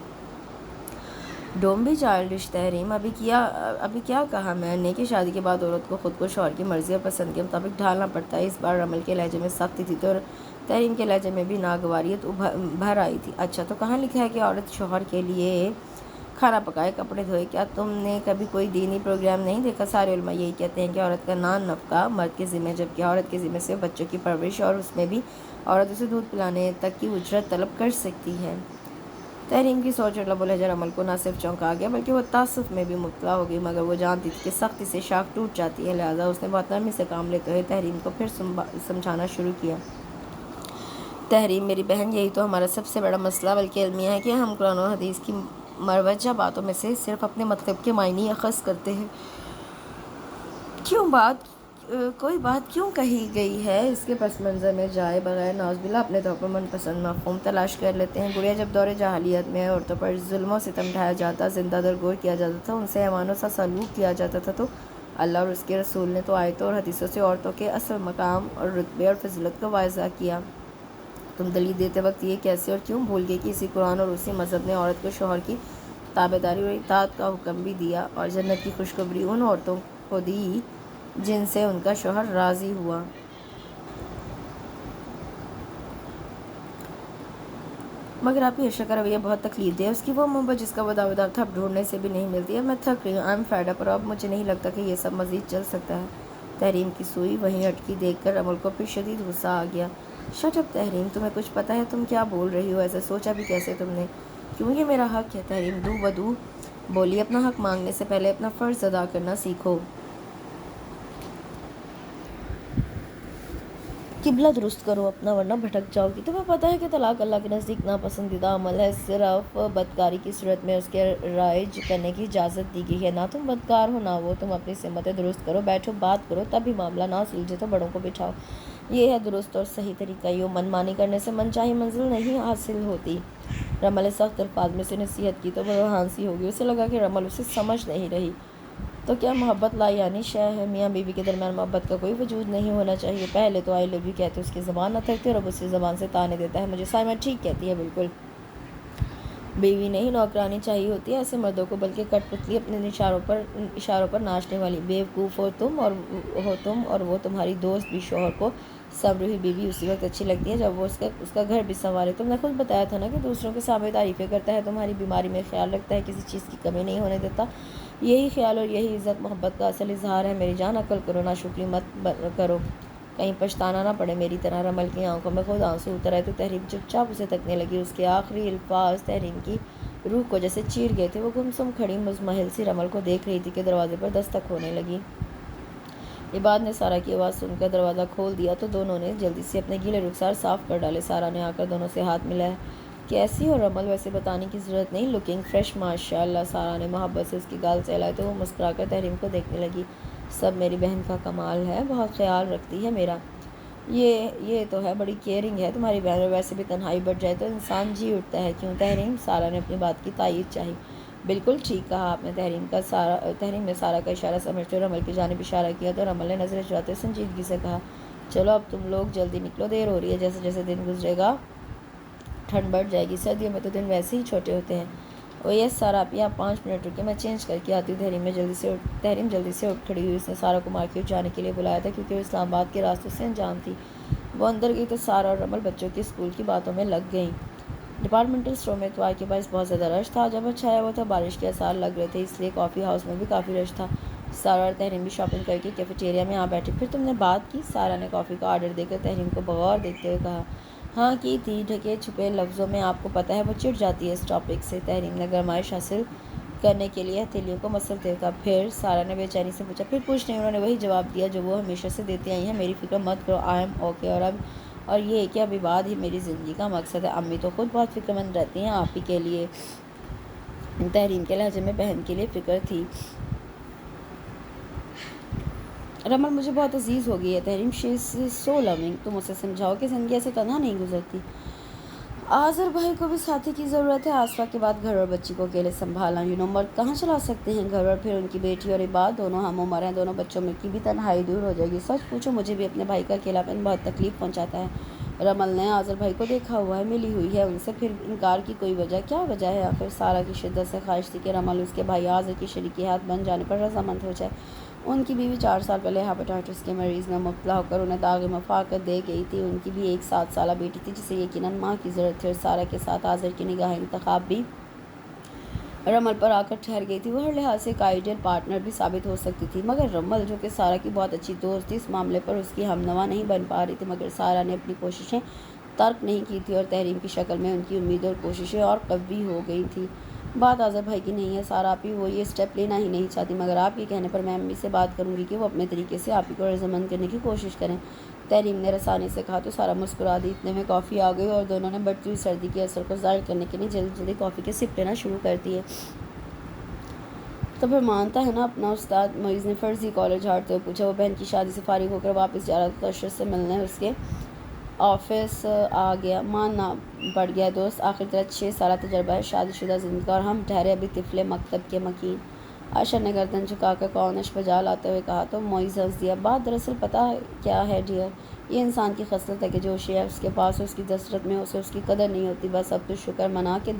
ڈونٹ بی چائلڈش تحریم، ابھی کیا کہا میں نے کہ شادی کے بعد عورت کو خود کو شوہر کی مرضی اور پسند کے مطابق ڈھالنا پڑتا ہے۔ اس بار رمل کے لہجے میں سختی تھی تو تحریم کے لہجے میں بھی ناگواریت بھر آئی تھی۔ اچھا تو کہاں لکھا ہے کہ عورت شوہر کے لیے کھانا پکائے، کپڑے دھوئے؟ کیا تم نے کبھی کوئی دینی پروگرام نہیں دیکھا؟ سارے علماء یہی کہتے ہیں کہ عورت کا نان نفقہ مرد کے ذمہ، جبکہ عورت کے ذمہ سے بچوں کی پرورش، اور اس میں بھی عورت اسے دودھ پلانے تک کی اجرت طلب کر سکتی ہے۔ تحریم کی سوچ اور لب و لہجہ رمل کو نہ صرف چونکا گیا بلکہ وہ تعصب میں بھی مبتلا ہو گئی، مگر وہ جانتی تھی کہ سختی سے شاخ ٹوٹ جاتی ہے، لہٰذا اس نے بہت نرمی سے کام لیتے ہوئے تحریم کو پھر سمجھانا شروع کیا۔ تحریم میری بہن، یہی تو ہمارا سب سے بڑا مسئلہ بلکہ المیہ ہے کہ ہم قرآن و حدیث کی مروجہ باتوں میں سے صرف اپنے مطلب کے معنی اخذ کرتے ہیں۔ کوئی بات کیوں کہی گئی ہے اس کے پس منظر میں جائے بغیر نعوذ باللہ اپنے طور پر من پسند مفہوم تلاش کر لیتے ہیں۔ گڑیا، جب دور جاہلیت میں عورتوں پر ظلم و ستم ڈھایا جاتا، زندہ درگور کیا جاتا تھا، ان سے حیوانوں سا سلوک کیا جاتا تھا، تو اللہ اور اس کے رسول نے تو آیتوں اور حدیثوں سے عورتوں کے اصل مقام اور رتبے اور فضیلت کو واضح کیا۔ تم دلیل دیتے وقت یہ کیسے اور کیوں بھول گئے کہ اسی قرآن اور اسی مذہب نے عورت کو شوہر کی تابعداری اور اطاعت کا حکم بھی دیا، اور جنت کی خوشخبری ان عورتوں کو دی جن سے ان کا شوہر راضی ہوا۔ مگر آپ کی عشق کا رویہ بہت تکلیف دہ ہے، اس کی وہ محبت جس کا وہ دعویدار تھا اب ڈھونڈنے سے بھی نہیں ملتی ہے۔ میں تھک رہی ہوں، آئی ایم فیڈ اپ، اور اب مجھے نہیں لگتا کہ یہ سب مزید چل سکتا ہے۔ تحریم کی سوئی وہیں اٹکی دیکھ کر رمل کو پھر شدید غصہ آ گیا۔ شٹ اپ تحریم، تمہیں کچھ پتہ ہے تم کیا بول رہی ہو؟ ایسے سوچا بھی کیسے تم نے؟ کیوں یہ میرا حق ہے تحریم، دو بدو بولی، اپنا حق مانگنے سے پہلے اپنا فرض ادا کرنا سیکھو۔ قبلہ درست کرو اپنا ورنہ بھٹک جاؤ گی۔ تمہیں پتہ ہے کہ طلاق اللہ کے نزدیک ناپسندیدہ عمل ہے، صرف بدکاری کی صورت میں اس کے رائج کرنے کی اجازت دی گئی ہے۔ نہ تم بدکار ہو نہ وہ، تم اپنی سمتیں درست کرو، بیٹھو بات کرو، تب ہی معاملہ نہ سلجھے تو بڑوں کو بٹھاؤ۔ یہ ہے درست اور صحیح طریقہ، یوں من مانی کرنے سے من چاہی منزل نہیں حاصل ہوتی۔ رمل نے سخت الفاظ میں سے نصیحت کی تو وہ ہانسی ہوگی، اسے لگا کہ رمل اسے سمجھ نہیں رہی۔ تو کیا محبت لا یعنی شے ہے؟ میاں بیوی کے درمیان محبت کا کوئی وجود نہیں ہونا چاہیے؟ پہلے تو آئی لو یو کہتے اس کی زبان نہ تھکتی اور اب اسی زبان سے تانے دیتا ہے مجھے۔ سائمہ ٹھیک کہتی ہے، بالکل بیوی نہیں نوکرانی چاہیے ہوتی ہے ایسے مردوں کو، بلکہ کٹ پتلی اپنے اشاروں پر ناچنے والی۔ بیوقوف ہو تم اور وہ تمہاری دوست بھی۔ شوہر کو سنوری ہوئی بیوی اسی وقت اچھی لگتی ہے جب وہ اس کا گھر بھی سنوارے۔ تم نے خود بتایا تھا نا کہ دوسروں کے سامنے تعریفیں کرتا ہے، تمہاری بیماری میں خیال رکھتا ہے، کسی چیز کی کمی نہیں ہونے دیتا۔ یہی خیال اور یہی عزت محبت کا اصل اظہار ہے۔ میری جان عقل کرو، ناشکری مت کرو، کہیں پچھتانا نہ پڑے میری طرح۔ رمل کی آنکھوں میں خود آنسو اتر آئے تو تحریم چپ چاپ اسے تکنے لگی۔ اس کے آخری الفاظ تحریم کی روح کو جیسے چیر گئے تھے۔ وہ گمسم کھڑی مزمحل سی رمل کو دیکھ رہی تھی کہ دروازے پر دستک ہونے لگی۔ عباد نے سارا کی آواز سن کر دروازہ کھول دیا تو دونوں نے جلدی سے اپنے گیلے رخسار صاف کر ڈالے۔ سارا نے آ کر دونوں سے ہاتھ ملایا۔ کیسی ہو رمل؟ ویسے بتانے کی ضرورت نہیں، لکنگ فریش ماشاء اللہ۔ سارا نے محبت سے اس کی گال سہلائے تو وہ مسکرا کر تحریم کو دیکھنے لگی۔ سب میری بہن کا کمال ہے، بہت خیال رکھتی ہے میرا۔ یہ تو ہے، بڑی کیئرنگ ہے تمہاری بہن، اور ویسے بھی تنہائی بڑھ جائے تو انسان جی اٹھتا ہے، کیوں تحریم؟ سارا نے اپنی بات کی تائید چاہی۔ بالکل ٹھیک کہا آپ نے۔ تحریم نے سارا کا اشارہ سمجھتے ہوئے رمل کی جانب اشارہ کیا تو رمل نے نظریں چراتے سنجیدگی سے کہا، چلو اب تم لوگ جلدی نکلو، دیر ہو رہی ہے۔ جیسے جیسے دن گزرے گا ٹھنڈ بڑھ جائے گی، سردیوں میں تو دن ویسے ہی چھوٹے ہوتے ہیں۔ او یس سارا، آپ یہاں 5 منٹ رکے، میں چینج کر کے آتی ہوں۔ تحریم جلدی سے اٹھ کھڑی ہوئی۔ اس نے سارا کو مارکیٹ جانے کے لیے بلایا تھا کیونکہ وہ اسلام آباد کے راستوں سے انجان تھی۔ وہ اندر گئی تو سارا اور رمل بچوں کے اسکول کی باتوں میں لگ گئیں۔ ڈپارٹمنٹل اسٹور میں اتوار کے باعث بہت زیادہ رش تھا۔ جب چھایا ہوا تھا، بارش کے آثار لگ رہے تھے، اس لیے کافی ہاؤس میں بھی کافی رش تھا۔ سارا اور تحریم بھی شاپنگ کر کے کیفیٹیریا میں آ بیٹھے۔ پھر تم نے بات کی؟ سارا نے کافی کا آرڈر دے کر تحریم کو بغور دیکھتے ہوئے کہا۔ ہاں کی تھی، ڈھکے چھپے لفظوں میں۔ آپ کو پتہ ہے وہ چڑ جاتی ہے اس ٹاپک سے۔ تحریم نے گرمائش حاصل کرنے کے لیے ہتھیلیوں کو مسلتے ہوئے کہا۔ پھر؟ سارا نے بے چینی سے پوچھا۔ پھر کچھ نہیں، انہوں نے وہی جواب دیا جو وہ ہمیشہ سے دیتی آئی ہیں، میری فکر مت کرو، آئی ایم اوکے، اور یہ کہ اب عباد ہی میری زندگی کا مقصد ہے۔ امی تو خود بہت فکر مند رہتی ہیں آپ ہی کے لیے۔ تحریم کے لہجے میں بہن کے لیے فکر تھی۔ رمل مجھے بہت عزیز ہو گئی ہے تحریم، شی از سو لونگ۔ تم اسے سمجھاؤ کہ زندگی ایسے تنہا نہیں گزرتی۔ آذر بھائی کو بھی ساتھی کی ضرورت ہے۔ آسرا کے بعد گھر اور بچی کو اکیلے سنبھالنا، مرد کہاں چلا سکتے ہیں گھر، اور پھر ان کی بیٹی اور عباد دونوں ہم عمر ہیں، دونوں بچوں میں کی بھی تنہائی دور ہو جائے گی۔ سچ پوچھو مجھے بھی اپنے بھائی کا اکیلاپن بہت تکلیف پہنچاتا ہے۔ رمل نے آذر بھائی کو دیکھا ہوا ہے، ملی ہوئی ہے ان سے، پھر انکار کی کوئی وجہ کیا وجہ ہے آخر؟ سارا کی شدت سے خواہش تھی کہ رمل اس کے بھائی آذر کی شریک حیات بن جانے پر رضامند ہو جائے۔ ان کی بیوی 4 سال پہلے ہیپاٹائٹس کے مرض میں مبتلا ہو کر انہیں داغ مفاقت دے گئی تھی۔ ان کی بھی ایک 7 سالہ بیٹی تھی جسے یقیناً ماں کی ضرورت تھی، اور سارا کے ساتھ آذر کی نگاہ انتخاب بھی رمل پر آ کر ٹھہر گئی تھی۔ وہ ہر لحاظ سے ایک آئیڈیل پارٹنر بھی ثابت ہو سکتی تھی، مگر رمل جو کہ سارا کی بہت اچھی دوست تھی، اس معاملے پر اس کی ہمنوا نہیں بن پا رہی تھی۔ مگر سارا نے اپنی کوششیں ترک نہیں کی تھی، اور تحریم کی شکل میں ان کی امیدیں اور کوششیں اور قوی ہو گئی تھیں۔ بات آذر بھائی کی نہیں ہے سارا، آپ ہی وہ یہ اسٹیپ لینا ہی نہیں چاہتی، مگر آپ کے کہنے پر میں امی سے بات کروں گی کہ وہ اپنے طریقے سے آپ ہی کو رضامند کرنے کی کوشش کریں۔ تحریم نے رسانی سے کہا تو سارا مسکرا دی۔ اتنے میں کافی آ گئی اور دونوں نے بڑھتی ہوئی سردی کے اثر کو ظاہر کرنے کے لیے جلدی جلدی کافی کے سپ لینا شروع کر دیے۔ تو پھر مانتا ہے نا اپنا استاد؟ معیز نے فرضی کالر جھاڑتے ہوئے پوچھا۔ وہ بہن کی شادی سے فارغ ہو کر واپس جا رہا تھا تو اشرف سے ملنے اس کے آفس آ گیا۔ ماننا پڑ گیا دوست، آخر تیرا 6 سالہ تجربہ ہے شادی شدہ زندگی کا، اور ہم ٹھہرے ابھی طفلے مکتب کے مکین۔ عائشہ نے گردن جھکا کر کونش بجا لاتے ہوئے کہا تو معیز ہنس دیا۔ بات دراصل پتہ کیا ہے ڈیئر، یہ انسان کی خصلت ہے کہ جو شے اس کے پاس ہو، اس کی دسترس میں ہو، اسے اس کی قدر نہیں ہوتی۔ بس اب تو شکر منا کہ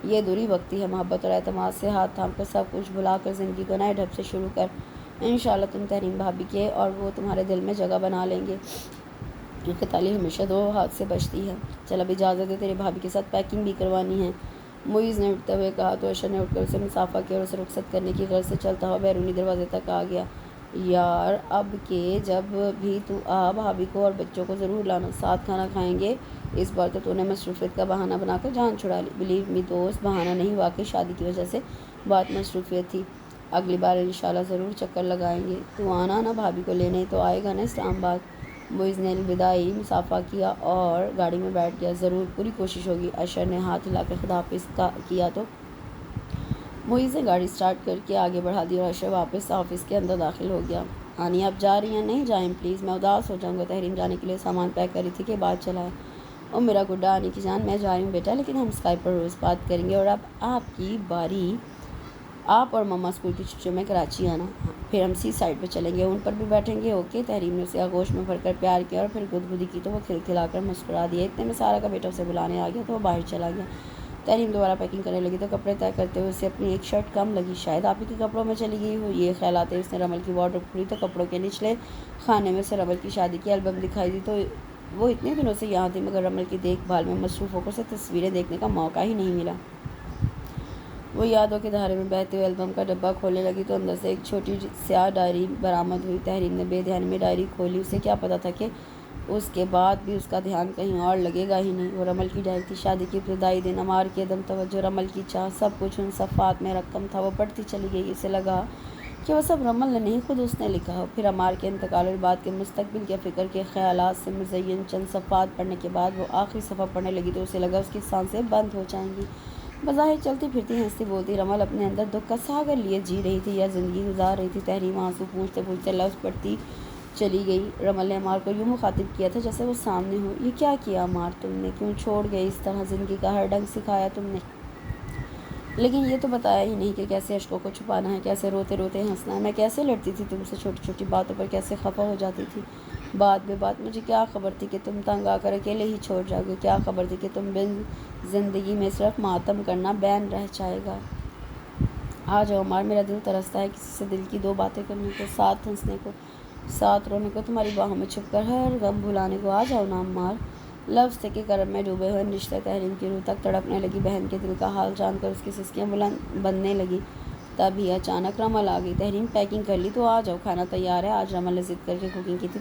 یہ دوری وقتی ہے، محبت اور اعتماد سے ہاتھ تھام کر سب کچھ بھلا کر زندگی کو نئے ڈھب سے شروع کر۔ انشاءاللہ تم تحریم بھابھی کے اور وہ تمہارے دل میں جگہ بنا لیں گے۔ کیونکہ تالی ہمیشہ دو ہاتھ سے بچتی ہے۔ چل اب اجازت ہے، تیرے بھابھی کے ساتھ پیکنگ بھی کروانی ہے۔ معیز نے اٹھتے ہوئے کہا تو اشر نے اٹھ کر اسے مصافحہ کیا اور اسے رخصت کرنے کی غرض سے چلتا ہوا بیرونی دروازے تک آ گیا۔ یار اب کہ جب بھی تو آ، بھابھی کو اور بچوں کو ضرور لانا، ساتھ کھانا کھائیں گے۔ اس بار تو نے مصروفیت کا بہانہ بنا کر جان چھڑا لی۔ بلیو می دوست، بہانہ نہیں، واقعی شادی کی وجہ سے بہت مصروفیت تھی۔ اگلی بار انشاءاللہ ضرور چکر لگائیں گے۔ تو آنا نا، بھابھی کو لینے تو آئے گا نا اسلام آباد۔ معیز نے الوداعی مصافحہ کیا اور گاڑی میں بیٹھ گیا۔ ضرور، پوری کوشش ہوگی۔ اشر نے ہاتھ ہلا کر خداحافظ کیا تو معیز نے گاڑی سٹارٹ کر کے آگے بڑھا دی اور اشر واپس آفس کے اندر داخل ہو گیا۔ آنی آپ جا رہی ہیں؟ نہیں جائیں پلیز، میں اداس ہو جاؤں گا۔ تحریم جانے کے لیے سامان پیک کر رہی تھی کہ بات چلا ہے۔ او میرا گڈا آنی کی جان، میں جا رہی ہوں بیٹا، لیکن ہم اسکائپ پر روز بات کریں گے، اور اب آپ کی باری، آپ اور مما اسکول کی چھٹیوں میں کراچی آنا، پھر ہم سی سائڈ پہ چلیں گے، ان پر بھی بیٹھیں گے۔ اوکے۔ تحریم نے اسے آغوش میں بھر کر پیار کیا اور پھر گدگدی کی تو وہ کھلکھلا کر مسکرا دیا۔ اتنے میں سارا کا بیٹا اسے بلانے آ گیا تو وہ باہر چلا گیا۔ تحریم دوبارہ پیکنگ کرنے لگی تو کپڑے طے کرتے ہوئے اسے اپنی ایک شرٹ کم لگی۔ شاید آپ ہی کے کپڑوں میں چلی گئی ہو، یہ خیال آتے اس نے رمل کی وارڈروب کھولی تو کپڑوں کے نچلے خانے میں سے رمل کی شادی کی البم دکھائی دی۔ تو وہ اتنے دنوں سے یہاں تھی مگر رمل کی دیکھ بھال میں مصروف ہو کر اسے تصویریں دیکھنے کا موقع ہی نہیں ملا۔ وہ یادوں کے دھارے میں بہتے ہوئے البم کا ڈبہ کھولنے لگی تو اندر سے ایک چھوٹی سیاہ ڈائری برآمد ہوئی۔ تحریم نے بے دھیانی میں ڈائری کھولی۔ اسے کیا پتہ تھا کہ اس کے بعد بھی اس کا دھیان کہیں اور لگے گا ہی نہیں۔ وہ رمل کی ڈائری تھی۔ شادی کے ابتدائی دن، عمار کی عدم توجہ، رمل کی چاہ، سب کچھ ان صفحات میں رقم تھا۔ وہ پڑھتی چلی گئی۔ اسے لگا کہ وہ سب رمل نے نہیں، خود اس نے لکھا ہو۔ پھر عمار کے انتقال اور بعد کے مستقبل کے فکر کے خیالات سے مزین چند صفحات پڑھنے کے بعد وہ آخری صفحہ پڑھنے لگی تو اسے لگا اس کی سانسیں بند ہو جائیں گی۔ بظاہر چلتی پھرتی ہنستی بولتی رمل اپنے اندر دکھ کا ساگر لیے جی رہی تھی یا زندگی گزار رہی تھی۔ تحریم آنسو پوچھتے پوچھتے لفظ پڑھتی چلی گئی۔ رمل نے عمار کو یوں مخاطب کیا تھا جیسے وہ سامنے ہو۔ یہ کیا کیا عمار تم نے؟ کیوں چھوڑ گئے اس طرح؟ زندگی کا ہر ڈنگ سکھایا تم نے، لیکن یہ تو بتایا ہی نہیں کہ کیسے اشکوں کو چھپانا ہے، کیسے روتے روتے ہنسنا ہے۔ میں کیسے لڑتی تھی تم سے، چھوٹی چھوٹی باتوں پر کیسے خفا ہو جاتی تھی بات بے بات۔ مجھے کیا خبر تھی کہ تم تنگ آ کر اکیلے ہی چھوڑ جاؤ گے؟ کیا خبر تھی کہ تم بن زندگی میں صرف ماتم کرنا بین رہ جائے گا؟ آ جاؤ عمار، میرا دل ترستا ہے کسی سے دل کی دو باتیں کرنے کو، ساتھ ہنسنے کو، ساتھ رونے کو، تمہاری باہوں میں چھپ کر ہر غم بھلانے کو۔ آ جاؤ نا عمار۔ لفظ تھے کہ کرم میں ڈوبے ہوئے رشتے تحریم کی روح تک تڑپنے لگی۔ بہن کے دل کا حال جان کر اس کی سسکیاں بلند بننے لگی۔ تبھی اچانک رمل آ گئی۔ تحریم پیکنگ کر لی تو آ جاؤ، کھانا تیار ہے۔ آج رمل نے ضد کر کے کوکنگ کی تھی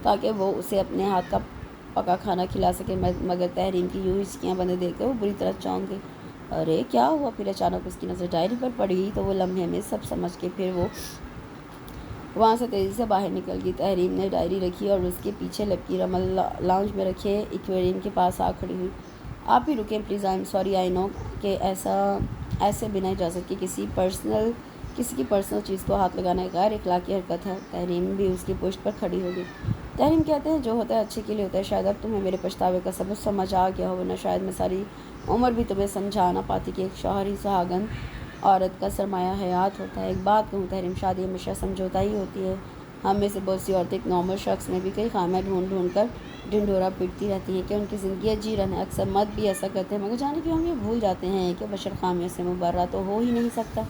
تاکہ وہ اسے اپنے ہاتھ کا پکا کھانا کھلا سکے، مگر تحریم کی یوں ہچکیاں بندے دیکھ کر وہ بری طرح چونک گئی۔ ارے کیا ہوا؟ پھر اچانک اس کی نظر ڈائری پر پڑی تو وہ لمحے میں سب سمجھ کے پھر وہ وہاں سے تیزی سے باہر نکل گئی۔ تحریم نے ڈائری رکھی اور اس کے پیچھے لپکی رمل لاؤنج میں رکھے ایکویریم کے پاس آ کھڑی ہوئی۔ آپ ہی رکیں پلیز، آئی ایم سوری، آئی نو کہ ایسے بنا اجازت کے کسی کی پرسنل چیز کو ہاتھ لگانا ایک غیر اخلاقی حرکت ہے۔ تحریم بھی اس کی پشت پر کھڑی ہو گئی۔ تحریم کہتے ہیں جو ہوتا ہے اچھے کے لیے ہوتا ہے، شاید اب تمہیں میرے پچھتاوے کا سبب سمجھ آ گیا ہو، ورنہ شاید میں ساری عمر بھی تمہیں سمجھا نہ پاتی کہ ایک شوہر ہی سہاگن عورت کا سرمایہ حیات ہوتا ہے۔ ایک بات کہوں تحریم، شادی ہمیشہ سمجھوتا ہی ہوتی ہے۔ ہم میں سے بہت سی عورتیں ایک نارمل شخص میں بھی کئی خامیاں ڈھونڈ ڈھونڈ کر ڈھنڈورا پیٹتی رہتی ہیں کہ ان کی زندگی جیرن ہے۔ اکثر مرد بھی ایسا کرتے ہیں، مگر جانے کیوں ہم یہ بھول جاتے ہیں کہ بشر خامیوں سے مبرہ تو ہو ہی نہیں سکتا۔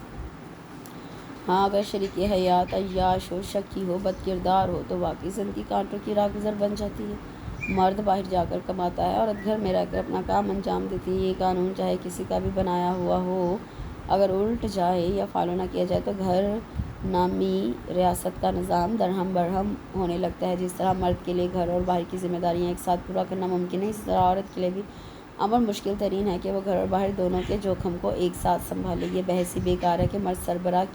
ہاں، اگر شریک حیات عیاش ہو، شکی ہو، بد کردار ہو تو واقعی زندگی کانٹوں کی راہگزر بن جاتی ہے۔ مرد باہر جا کر کماتا ہے، عورت گھر میں رہ کر اپنا کام انجام دیتی ہے۔ یہ قانون چاہے کسی کا بھی بنایا ہوا ہو، اگر الٹ جائے یا فالو نہ کیا جائے تو گھر نامی ریاست کا نظام درہم برہم ہونے لگتا ہے۔ جس طرح مرد کے لیے گھر اور باہر کی ذمہ داریاں ایک ساتھ پورا کرنا ممکن ہے، اسی طرح عورت کے لیے بھی امر مشکل ترین ہے کہ وہ گھر اور باہر دونوں کے جوخم کو ایک ساتھ سنبھالے۔ یہ بحث ہی بیکار ہے کہ مرد سربراہ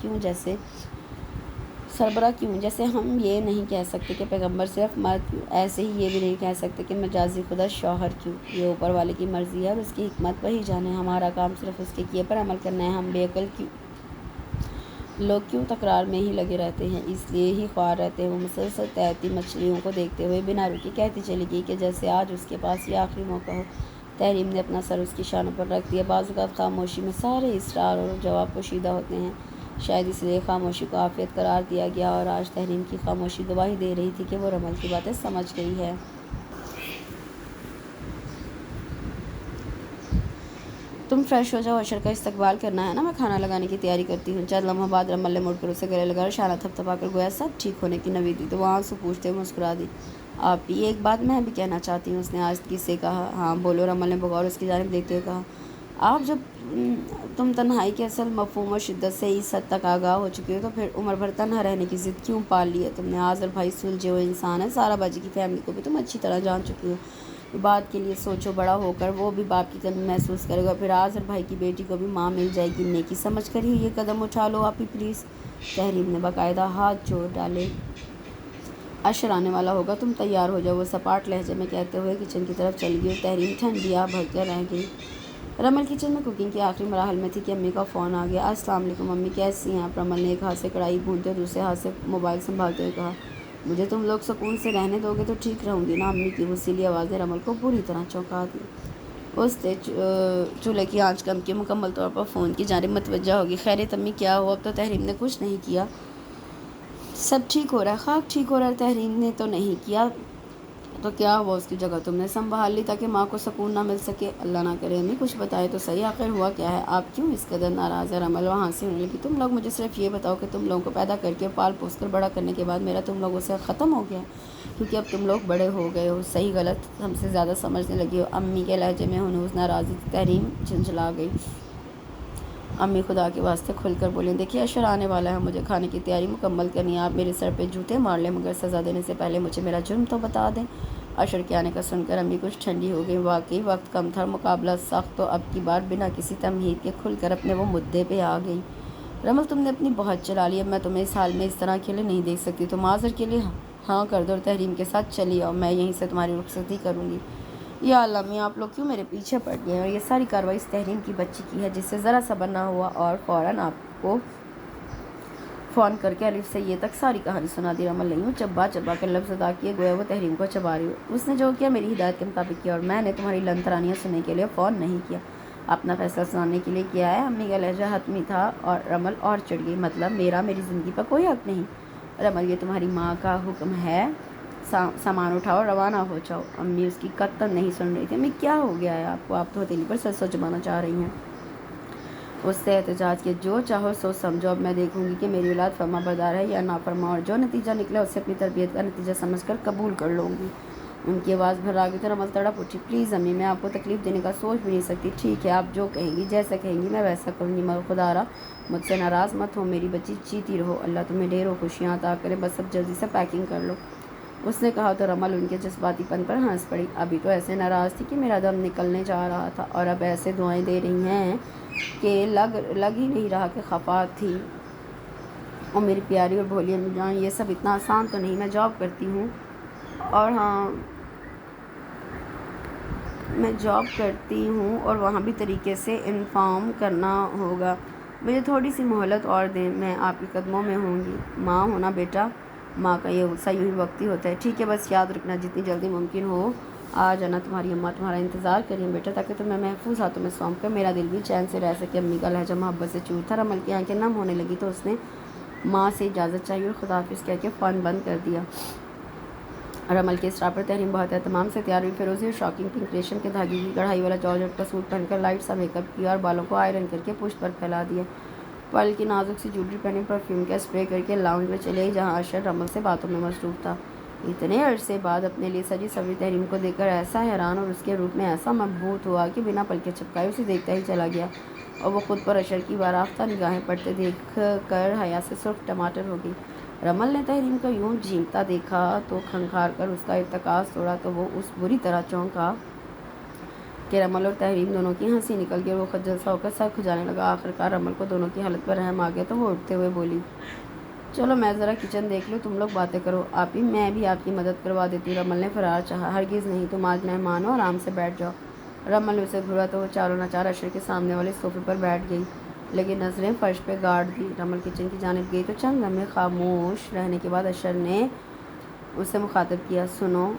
کیوں، جیسے ہم یہ نہیں کہہ سکتے کہ پیغمبر صرف مرد کیوں، ایسے ہی یہ بھی نہیں کہہ سکتے کہ مجازی خدا شوہر کیوں۔ یہ اوپر والے کی مرضی ہے اور اس کی حکمت وہی جانے۔ ہمارا کام صرف اس کے کیے پر عمل کرنا ہے۔ ہم بے عقل لوگ کیوں تکرار میں ہی لگے رہتے ہیں؟ اس لیے ہی خوار رہتے ہیں۔ وہ مسلسل تیرتی مچھلیوں کو دیکھتے ہوئے بنا رکی کہتی چلی گئی کہ جیسے آج اس کے پاس یہ آخری موقع ہو۔ تحریم نے اپنا سر اس کی شانوں پر رکھ دیا۔ بعض اوقات خاموشی میں سارے اسرار اور جواب پوشیدہ ہوتے ہیں، شاید اس لیے خاموشی کو عافیت قرار دیا گیا، اور آج تحریم کی خاموشی گواہی دے رہی تھی کہ وہ رمل کی باتیں سمجھ گئی ہے۔ تم فریش ہو جاؤ، اشر کا استقبال کرنا ہے نا، میں کھانا لگانے کی تیاری کرتی ہوں۔ چند لمحہ بعد رمل نے مڑ کر اسے گلے لگا اور شانہ تھپ تھپا کر گویا سب ٹھیک ہونے کی نوید دی تو وہ آنسو پوچھتے ہوئے مسکرا دی۔
آپ ہی ایک بات میں بھی کہنا چاہتی ہوں، اس نے آہستگی سے کہا۔ ہاں بولو، رمل نے بغور اس کی جانب دیکھتے ہوئے کہا۔ آپ جب تم تنہائی کے اصل مفہوم اور شدت سے اس حد تک آگاہ ہو چکی ہو تو پھر عمر بھر تنہا رہنے کی ضد کیوں پال لی ہے تم نے؟ آذر بھائی سلجھے ہوئے انسان ہے، سارا باجی کی فیملی کو بھی تم اچھی طرح جان چکی ہو، بات کے لیے سوچو، بڑا ہو کر وہ بھی باپ کی کمی محسوس کرے گا، پھر آذر بھائی کی بیٹی کو بھی ماں مل جائے گی، نیکی سمجھ کر ہی یہ قدم اٹھا لو آپ ہی پلیز۔ تحریم نے باقاعدہ ہاتھ جوڑ ڈالے۔ عشر آنے والا ہوگا، تم تیار ہو جاؤ، وہ سپاٹ لہجے میں کہتے ہوئے کچن کی طرف چلی گئی اور تحریم ٹھنڈی آہ بھر کر رہ گئی۔ رمل کچن میں کوکنگ کے آخری مراحل میں تھی کہ امی کا فون آ گیا۔ السلام علیکم امی، کیسی ہیں آپ؟ رمل نے ایک ہاتھ سے کڑھائی بھونتے اور دوسرے ہاتھ سے موبائل سنبھالتے ہوئے کہا۔ مجھے تم لوگ سکون سے رہنے دو گے تو ٹھیک رہوں گی نا؟ امی کی وسیلی آواز نے رمل کو پوری طرح چونکا دیا۔ اس نے چولہے کی آنچ کم کی، مکمل طور پر فون کی جانب متوجہ ہوگی۔ خیریت امی، کیا ہوا؟ اب تو تحریم نے کچھ نہیں کیا، سب ٹھیک ہو رہا ہے۔ خاک ٹھیک ہو رہا ہے، تحریم نے تو نہیں کیا تو کیا ہوا؟ اس کی جگہ تم نے سنبھال لی تاکہ ماں کو سکون نہ مل سکے؟ اللہ نہ کرے امی، کچھ بتائے تو صحیح، آخر ہوا کیا ہے؟ آپ کیوں اس قدر ناراض ہے؟ رمل وہاں سے ہونے لگی۔ تم لوگ مجھے صرف یہ بتاؤ کہ تم لوگوں کو پیدا کر کے پال پوس کر بڑا کرنے کے بعد میرا تم لوگوں سے ختم ہو گیا ہے؟ کیونکہ اب تم لوگ بڑے ہو گئے ہو، صحیح غلط ہم سے زیادہ سمجھنے لگی ہو۔ امی کے لہجے میں ہنوز ناراضی تھی۔ تحریم جھنجھلا گئی۔ امی خدا کے واسطے کھل کر بولیں، دیکھیے عشر آنے والا ہے، مجھے کھانے کی تیاری مکمل کرنی ہے، آپ میرے سر پہ جوتے مار لیں مگر سزا دینے سے پہلے مجھے میرا جرم تو بتا دیں۔ عشر کے آنے کا سن کر امی کچھ ٹھنڈی ہو گئی۔ واقعی وقت کم تھا، مقابلہ سخت، تو اب کی بار بنا کسی تمہید کے کھل کر اپنے وہ مدعے پہ آ گئی۔ رمل تم نے اپنی بہت چلا لی، اب میں تمہیں اس حال میں اس طرح اکیلے نہیں دیکھ سکتی، تم آذر کے لیے ہاں کر دو اور تحریم کے ساتھ چلی آؤ، میں یہیں سے تمہاری رخصتی کروں گی۔ یا اللہ امی، آپ لوگ کیوں میرے پیچھے پڑ گئے ہیں؟ اور یہ ساری کارروائی اس تحریم کی بچی کی ہے جس سے ذرا صبر نہ ہوا اور فوراً آپ کو فون کر کے الف سے یہ تک ساری کہانی سنا دی۔ رمل نے یوں چبا چبا کر لفظ ادا کیے گویا وہ تحریم کو چبا رہی ہو۔ اس نے جو کیا میری ہدایت کے مطابق کیا اور میں نے تمہاری لن ترانیاں سننے کے لیے فون نہیں کیا، اپنا فیصلہ سنانے کے لیے کیا ہے۔ امی کا لہجہ حتمی تھا اور رمل اور چڑھ گئی۔ مطلب میری زندگی پر کوئی حق نہیں؟ رمل یہ تمہاری ماں کا حکم ہے، سامان اٹھاؤ روانہ ہو جاؤ۔ امی اس کی قطعاً نہیں سن رہی تھی۔ امی کیا ہو گیا ہے آپ کو؟ آپ تو ہتھیلی پر سر جمانا چاہ رہی ہیں۔ اس سے احتجاج کیا، جو چاہو سو سمجھو، اب میں دیکھوں گی کہ میری اولاد فرما بردار ہے یا نافرما، اور جو نتیجہ نکلا اسے اپنی تربیت کا نتیجہ سمجھ کر قبول کر لوں گی۔ ان کی آواز بھر آ گئی تو رمل تڑپ اٹھی۔ پلیز امی، میں آپ کو تکلیف دینے کا سوچ بھی نہیں سکتی۔ ٹھیک ہے، آپ جو کہیں گی، جیسا کہیں گی میں ویسا کروں گی، مگر خدا را مجھ سے ناراض مت ہو، میری بچی جیتی رہو، اللہ تمہیں ڈھیروں خوشیاں عطا کرے، بس اب جلدی سے پیکنگ کر لو۔ اس نے کہا تو رمل ان کے جذباتی پن پر ہنس پڑی۔ ابھی تو ایسے ناراض تھی کہ میرا دم نکلنے جا رہا تھا، اور اب ایسے دعائیں دے رہی ہیں کہ لگ ہی نہیں رہا کہ خفا تھی۔ اور میری پیاری اور بھولی امی جان، یہ سب اتنا آسان تو نہیں، میں جاب کرتی ہوں، اور ہاں میں جاب کرتی ہوں اور وہاں بھی طریقے سے انفارم کرنا ہوگا، مجھے تھوڑی سی مہلت اور دیں، میں آپ کے قدموں میں ہوں گی۔ ماں ہونا بیٹا، ماں کا یہ غصہ یوں ہی وقتی ہوتا ہے۔ ٹھیک ہے، بس یاد رکھنا جتنی جلدی ممکن ہو آ جانا، تمہاری اماں تمہارا انتظار کریں بیٹا، تاکہ تمہیں محفوظ ہاتھوں میں سونپ کر میرا دل بھی چین سے رہ سکے۔ امی کا لہجہ محبت سے چور تھا۔ رمل کی آنکھیں نم ہونے لگی تو اس نے ماں سے اجازت چاہیے اور خدا حافظ کہہ کے فون بند کر دیا۔ رمل کے اصرار پر تحریم بہت اہتمام سے تیار ہوئی۔ فیروزی اور شاکنگ پنک ریشم کے دھاگے کی کڑھائی والا جارجٹ کا سوٹ پہن کر لائٹ سا میک اپ کیا اور بالوں کو آئرن کر کے پشت پر پھیلا دیا۔ پرل کی نازک سی جولری پہنی، پرفیوم کا اسپرے کر کے لاؤنج میں چلے گئی جہاں عشر رمل سے باتوں میں مصروف تھا۔ اتنے عرصے بعد اپنے لیے سجی سوری تحریم کو دیکھ کر ایسا حیران اور اس کے روپ میں ایسا مبہوت ہوا کہ بنا پلکیں جھپکائے اسے دیکھتا ہی چلا گیا، اور وہ خود پر عشر کی بارافتہ نگاہیں پڑتے دیکھ کر حیا سے سرخ ٹماٹر ہو گئی۔ رمل نے تحریم کو یوں جھینکتا دیکھا تو کھنکھار کر اس کا ارتکاز توڑا تو وہ اس بری طرح چونکا کہ رمل اور تحریم دونوں کی ہنسی نکل گئی اور وہ خجل سا ہو کر سر کھجانے لگا۔ آخرکار رمل کو دونوں کی حالت پر رحم آ گیا تو وہ اٹھتے ہوئے بولی، چلو میں ذرا کچن دیکھ لوں، تم لوگ باتیں کرو، آپ ہی میں بھی آپ کی مدد کروا دیتی ہوں۔ رمل نے فرار چاہا۔ ہرگز نہیں، تم آج مہمان ہو، آرام سے بیٹھ جاؤ۔ رمل نے اسے گھورا تو وہ چاروں ناچار عشر کے سامنے والے صوفے پر بیٹھ گئی، لیکن نظریں فرش پہ گاڑ دی۔ رمل کچن کی جانب گئی تو چند لمحے خاموش رہنے کے بعد عشر نے اسے مخاطب کیا، سنو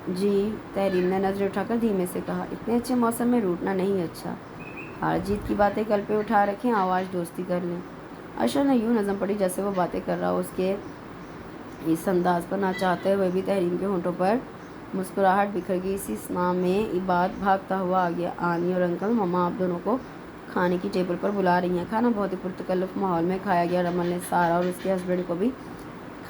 جی۔ تحریم نے نظریں اٹھا کر دھیمے سے کہا، اتنے اچھے موسم میں روٹنا نہیں اچھا، ہار جیت کی باتیں کل پہ اٹھا رکھیں، آؤ آج دوستی کر لیں۔ عشر نے یوں نظم پڑھی جیسے وہ باتیں کر رہا ہو۔ اس کے اس انداز پر نہ چاہتے ہوئے بھی تحریم کے ہونٹوں پر مسکراہٹ بکھر گئی۔ اسی اسنا میں عباد بھاگتا ہوا آ گیا، آنی اور انکل مما آپ دونوں کو کھانے کی ٹیبل پر بلا رہی ہیں۔ کھانا بہت ہی پرتکلف ماحول میں کھایا گیا۔ رمل نے سارا اور اس کے ہسبینڈ کو بھی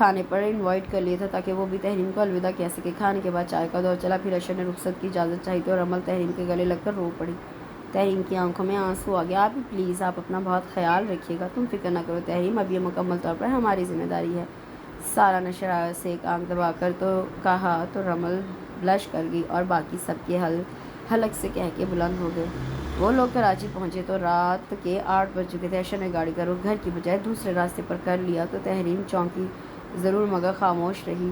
کھانے پر انوائٹ کر لیا تھا تاکہ وہ بھی تحریم کو الوداع کہہ سکے۔ کھانے کے بعد چائے کا دور چلا، پھر اشر نے رخصت کی اجازت چاہی تو رمل تحریم کے گلے لگ کر رو پڑی۔ تحریم کی آنکھوں میں آنسو آ گیا۔ آپ ہی پلیز، آپ اپنا بہت خیال رکھیے گا، تم فکر نہ کرو تحریم، اب یہ مکمل طور پر ہماری ذمہ داری ہے۔ سارا نے شرارت سے ایک آنکھ دبا کر تو کہا تو رمل بلش کر گئی اور باقی سب کے حلق سے کہہ کے بلند ہو گئے۔ وہ لوگ کراچی پہنچے تو رات کے 8 بج چکے تھے۔ اشر نے گاڑی کا رخ گھر کی بجائے دوسرے راستے پر کر لیا تو تحریم چونکی ضرور مگر خاموش رہی۔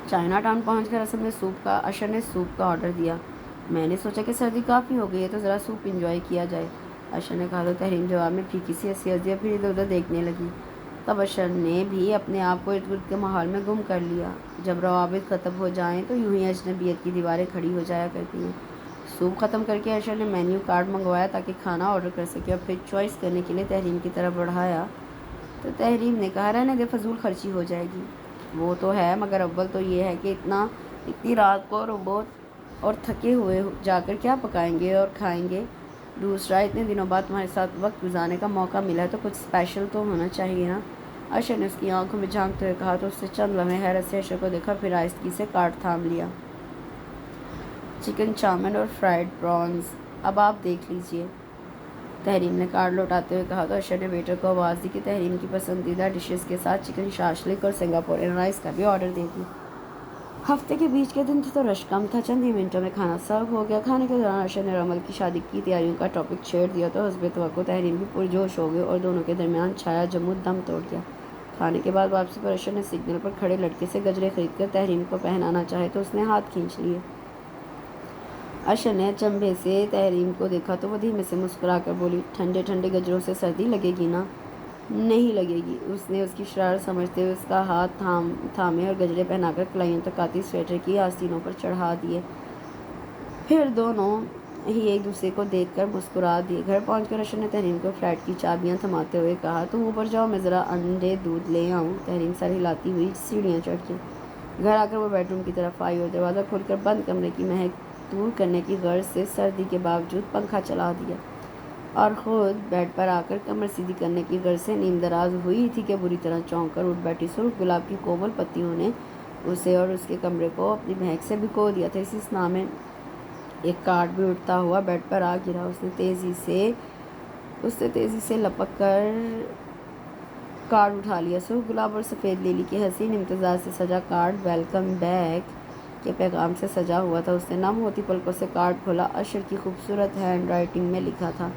چائنا ٹاؤن پہنچ کر اشر نے سوپ کا آرڈر دیا۔ میں نے سوچا کہ سردی کافی ہو گئی ہے تو ذرا سوپ انجوائے کیا جائے، اشر نے کہا تو تحریم جواب میں پھیکی سی ہنسی ہنس دیا، پھر ادھر ادھر دیکھنے لگی۔ تب اشر نے بھی اپنے آپ کو ارد گرد کے ماحول میں گم کر لیا۔ جب روابط ختم ہو جائیں تو یوں ہی اجنبیت کی دیواریں کھڑی ہو جایا کرتی ہیں۔ سوپ ختم کر کے اشر نے مینیو کارڈ منگوایا تاکہ کھانا آرڈر کر سکے اور پھر چوائس کرنے کے لیے تحریم کی طرف بڑھایا تو تحریم نے کہا رہنے دے، فضول خرچی ہو جائے گی۔ وہ تو ہے، مگر اول تو یہ ہے کہ اتنی رات کو روبوٹ اور تھکے ہوئے جا کر کیا پکائیں گے اور کھائیں گے، دوسرا اتنے دنوں بعد تمہارے ساتھ وقت گزارنے کا موقع ملا ہے تو کچھ اسپیشل تو ہونا چاہیے نا۔ اشر نے اس کی آنکھوں میں جھانکتے ہوئے کہا تو اس نے چند لمحے حیرت سے اشر کو دیکھا، پھر آہستگی سے کارڈ تھام لیا۔ چکن چاؤمن اور فرائیڈ پرانز، اب آپ دیکھ لیجئے، تحریم نے کارڈ لوٹاتے ہوئے کہا تو اشر نے ویٹر کو آواز دی کہ تحریم کی پسندیدہ ڈشز کے ساتھ چکن شاشلک اور سنگاپورین رائس کا بھی آرڈر دے دیں۔ ہفتے کے بیچ کے دن تھے تو رش کم تھا، چند ہی منٹوں میں کھانا سرو ہو گیا۔ کھانے کے دوران اشر نے رمل کی شادی کی تیاریوں کا ٹاپک چھیڑ دیا تو حسب توقع تحریم بھی پرجوش ہو گئی اور دونوں کے درمیان چھایا جمود دم توڑ گیا۔ کھانے کے بعد واپسی پر اشر نے سگنل پر کھڑے لڑکے سے گجرے خرید کر تحریم کو پہنانا چاہے تو اس نے ہاتھ کھینچ لیے۔ اشر نے اچنبھے سے تحریم کو دیکھا تو وہ دھیمے سے مسکرا کر بولی، ٹھنڈے ٹھنڈے گجروں سے سردی لگے گی نا؟ نہیں لگے گی۔ اس نے اس کی شرارت سمجھتے ہوئے اس کا ہاتھ تھامے اور گجرے پہنا کر کلائیوں تک آتی سویٹر کی آستینوں پر چڑھا دیے، پھر دونوں ہی ایک دوسرے کو دیکھ کر مسکرا دیے۔ گھر پہنچ کر اشر نے تحریم کو فلیٹ کی چابیاں تھماتے ہوئے کہا، تم اوپر جاؤ، میں ذرا انڈے دودھ لے آؤں۔ تحریم سر ہلاتی ہوئی سیڑھیاں چڑھ گئی۔ گھر آ کر وہ بیڈ روم کی طرف آئی اور دروازہ کھول کر بند کمرے کی مہک دور کرنے کی غرض سے سردی کے باوجود پنکھا چلا دیا اور خود بیڈ پر آ کر کمر سیدھی کرنے کی غرض سے نیم دراز ہوئی تھی کہ بری طرح چونک کر اٹھ بیٹھی۔ سرخ گلاب کی کومل پتیوں نے اسے اور اس کے کمرے کو اپنی مہک سے بھگو دیا تھا۔ اسی اسنا میں ایک کارڈ بھی اٹھتا ہوا بیڈ پر آ گرا۔ اس نے تیزی سے لپک کر کارڈ اٹھا لیا۔ سرخ گلاب اور سفید لیلی کے حسین امتزاج سے سجا کارڈ ویلکم بیک کے پیغام سے سجا ہوا تھا۔ اس نے نم ہوتی پلکوں سے کارڈ کھولا۔ اشر کی خوبصورت ہینڈ رائٹنگ میں لکھا تھا،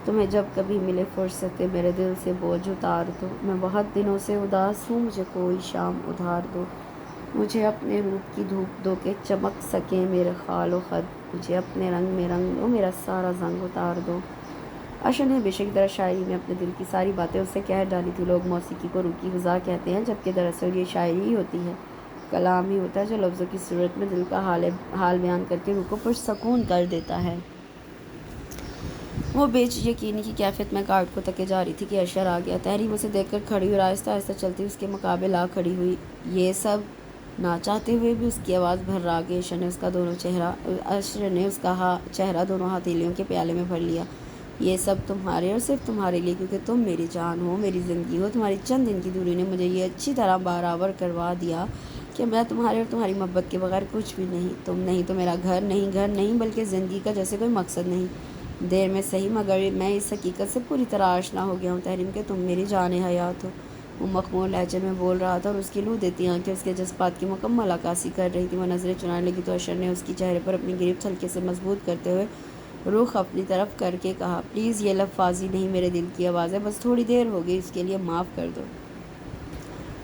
تمہیں جب کبھی ملے فرصت میرے دل سے بوجھ اتار دو، میں بہت دنوں سے اداس ہوں، مجھے کوئی شام ادھار دو، مجھے اپنے روپ کی دھوپ دو کہ چمک سکیں میرے خال و خد، مجھے اپنے رنگ میں رنگ دو، میرا سارا زنگ اتار دو۔ اشر نے بے شک درست شاعری میں اپنے دل کی ساری باتیں اس سے کہہ ڈالی تھی۔ لوگ موسیقی کو روح کی غذا کہتے ہیں جبکہ دراصل یہ شاعری ہی ہوتی ہے، کلام ہی ہوتا ہے جو لفظوں کی صورت میں دل کا حال بیان کر کے روح کو پرسکون کر دیتا ہے۔ وہ بے یقینی کی کیفیت میں کارڈ کو تکے جا رہی تھی کہ اشر آ گیا۔ تحریم اسے دیکھ کر کھڑی اور آہستہ آہستہ چلتی اس کے مقابل آ کھڑی ہوئی۔ یہ سب نہ چاہتے ہوئے بھی اس کی آواز بھرا گئی۔ اشر نے اس کا چہرہ دونوں ہتھیلیوں کے پیالے میں بھر لیا۔ یہ سب تمہارے اور صرف تمہارے لیے، کیونکہ تم میری جان ہو، میری زندگی ہو۔ تمہاری چند دن کی دوری نے مجھے یہ اچھی طرح برابر کروا دیا کہ میں تمہارے اور تمہاری محبت کے بغیر کچھ بھی نہیں۔ تم نہیں تو میرا گھر نہیں بلکہ زندگی کا جیسے کوئی مقصد نہیں۔ دیر میں صحیح مگر میں اس حقیقت سے پوری طرح آشنا ہو گیا ہوں تحریم کہ تم میری جان حیات ہو۔ وہ مخمور لہجے میں بول رہا تھا اور اس کی لو دیتی آنکھیں اس کے جذبات کی مکمل عکاسی کر رہی تھی۔ وہ نظریں چرانے لگی تو اشر نے اس کی چہرے پر اپنی گرفت ہلکے سے مضبوط کرتے ہوئے رخ اپنی طرف کر کے کہا، پلیز یہ لفظی نہیں، میرے دل کی آواز ہے، بس تھوڑی دیر ہو گئی، اس کے لیے معاف کر دو۔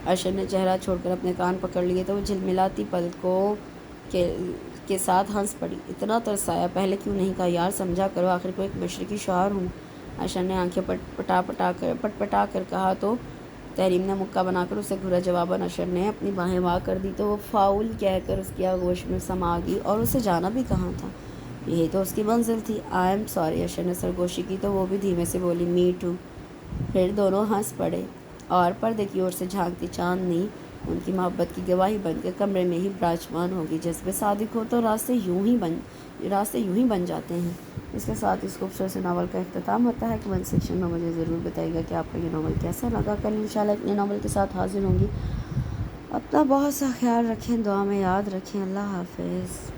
اشر نے چہرہ چھوڑ کر اپنے کان پکڑ لیے تو وہ جھلملاتی پلکوں کے ساتھ ہنس پڑی۔ اتنا ترسایا، پہلے کیوں نہیں کہا یار، سمجھا کرو، آخر کو ایک مشرقی شوہر ہوں۔ اشر نے آنکھیں پٹپٹا کر کہا تو تحریم نے مکہ بنا کر اسے گھورا۔ جواباً اشر نے اپنی باہیں وا کر دی تو وہ فاؤل کہہ کر اس کی آغوش میں سما گئی۔ اور اسے جانا بھی کہاں تھا، یہی تو اس کی منزل تھی۔ آئی ایم سوری، اشر نے سرگوشی کی تو وہ بھی دھیمے سے بولی، می ٹو۔ پھر دونوں ہنس پڑے اور پردے کی اور سے جھانکتی چاندنی ان کی محبت کی گواہی بن کر کمرے میں ہی براجمان ہوگی۔ جذبے صادق ہو تو راستے یوں ہی بن جاتے ہیں۔ اس کے ساتھ اس خوبصورت سے ناول کا اختتام ہوتا ہے۔ کمنٹ سیکشن میں مجھے ضرور بتائیے گا کہ آپ کو یہ ناول کیسا لگا۔ کل انشاءاللہ ایک نئے ناول کے ساتھ حاضر ہوں گی۔ اپنا بہت سا خیال رکھیں، دعا میں یاد رکھیں۔ اللہ حافظ۔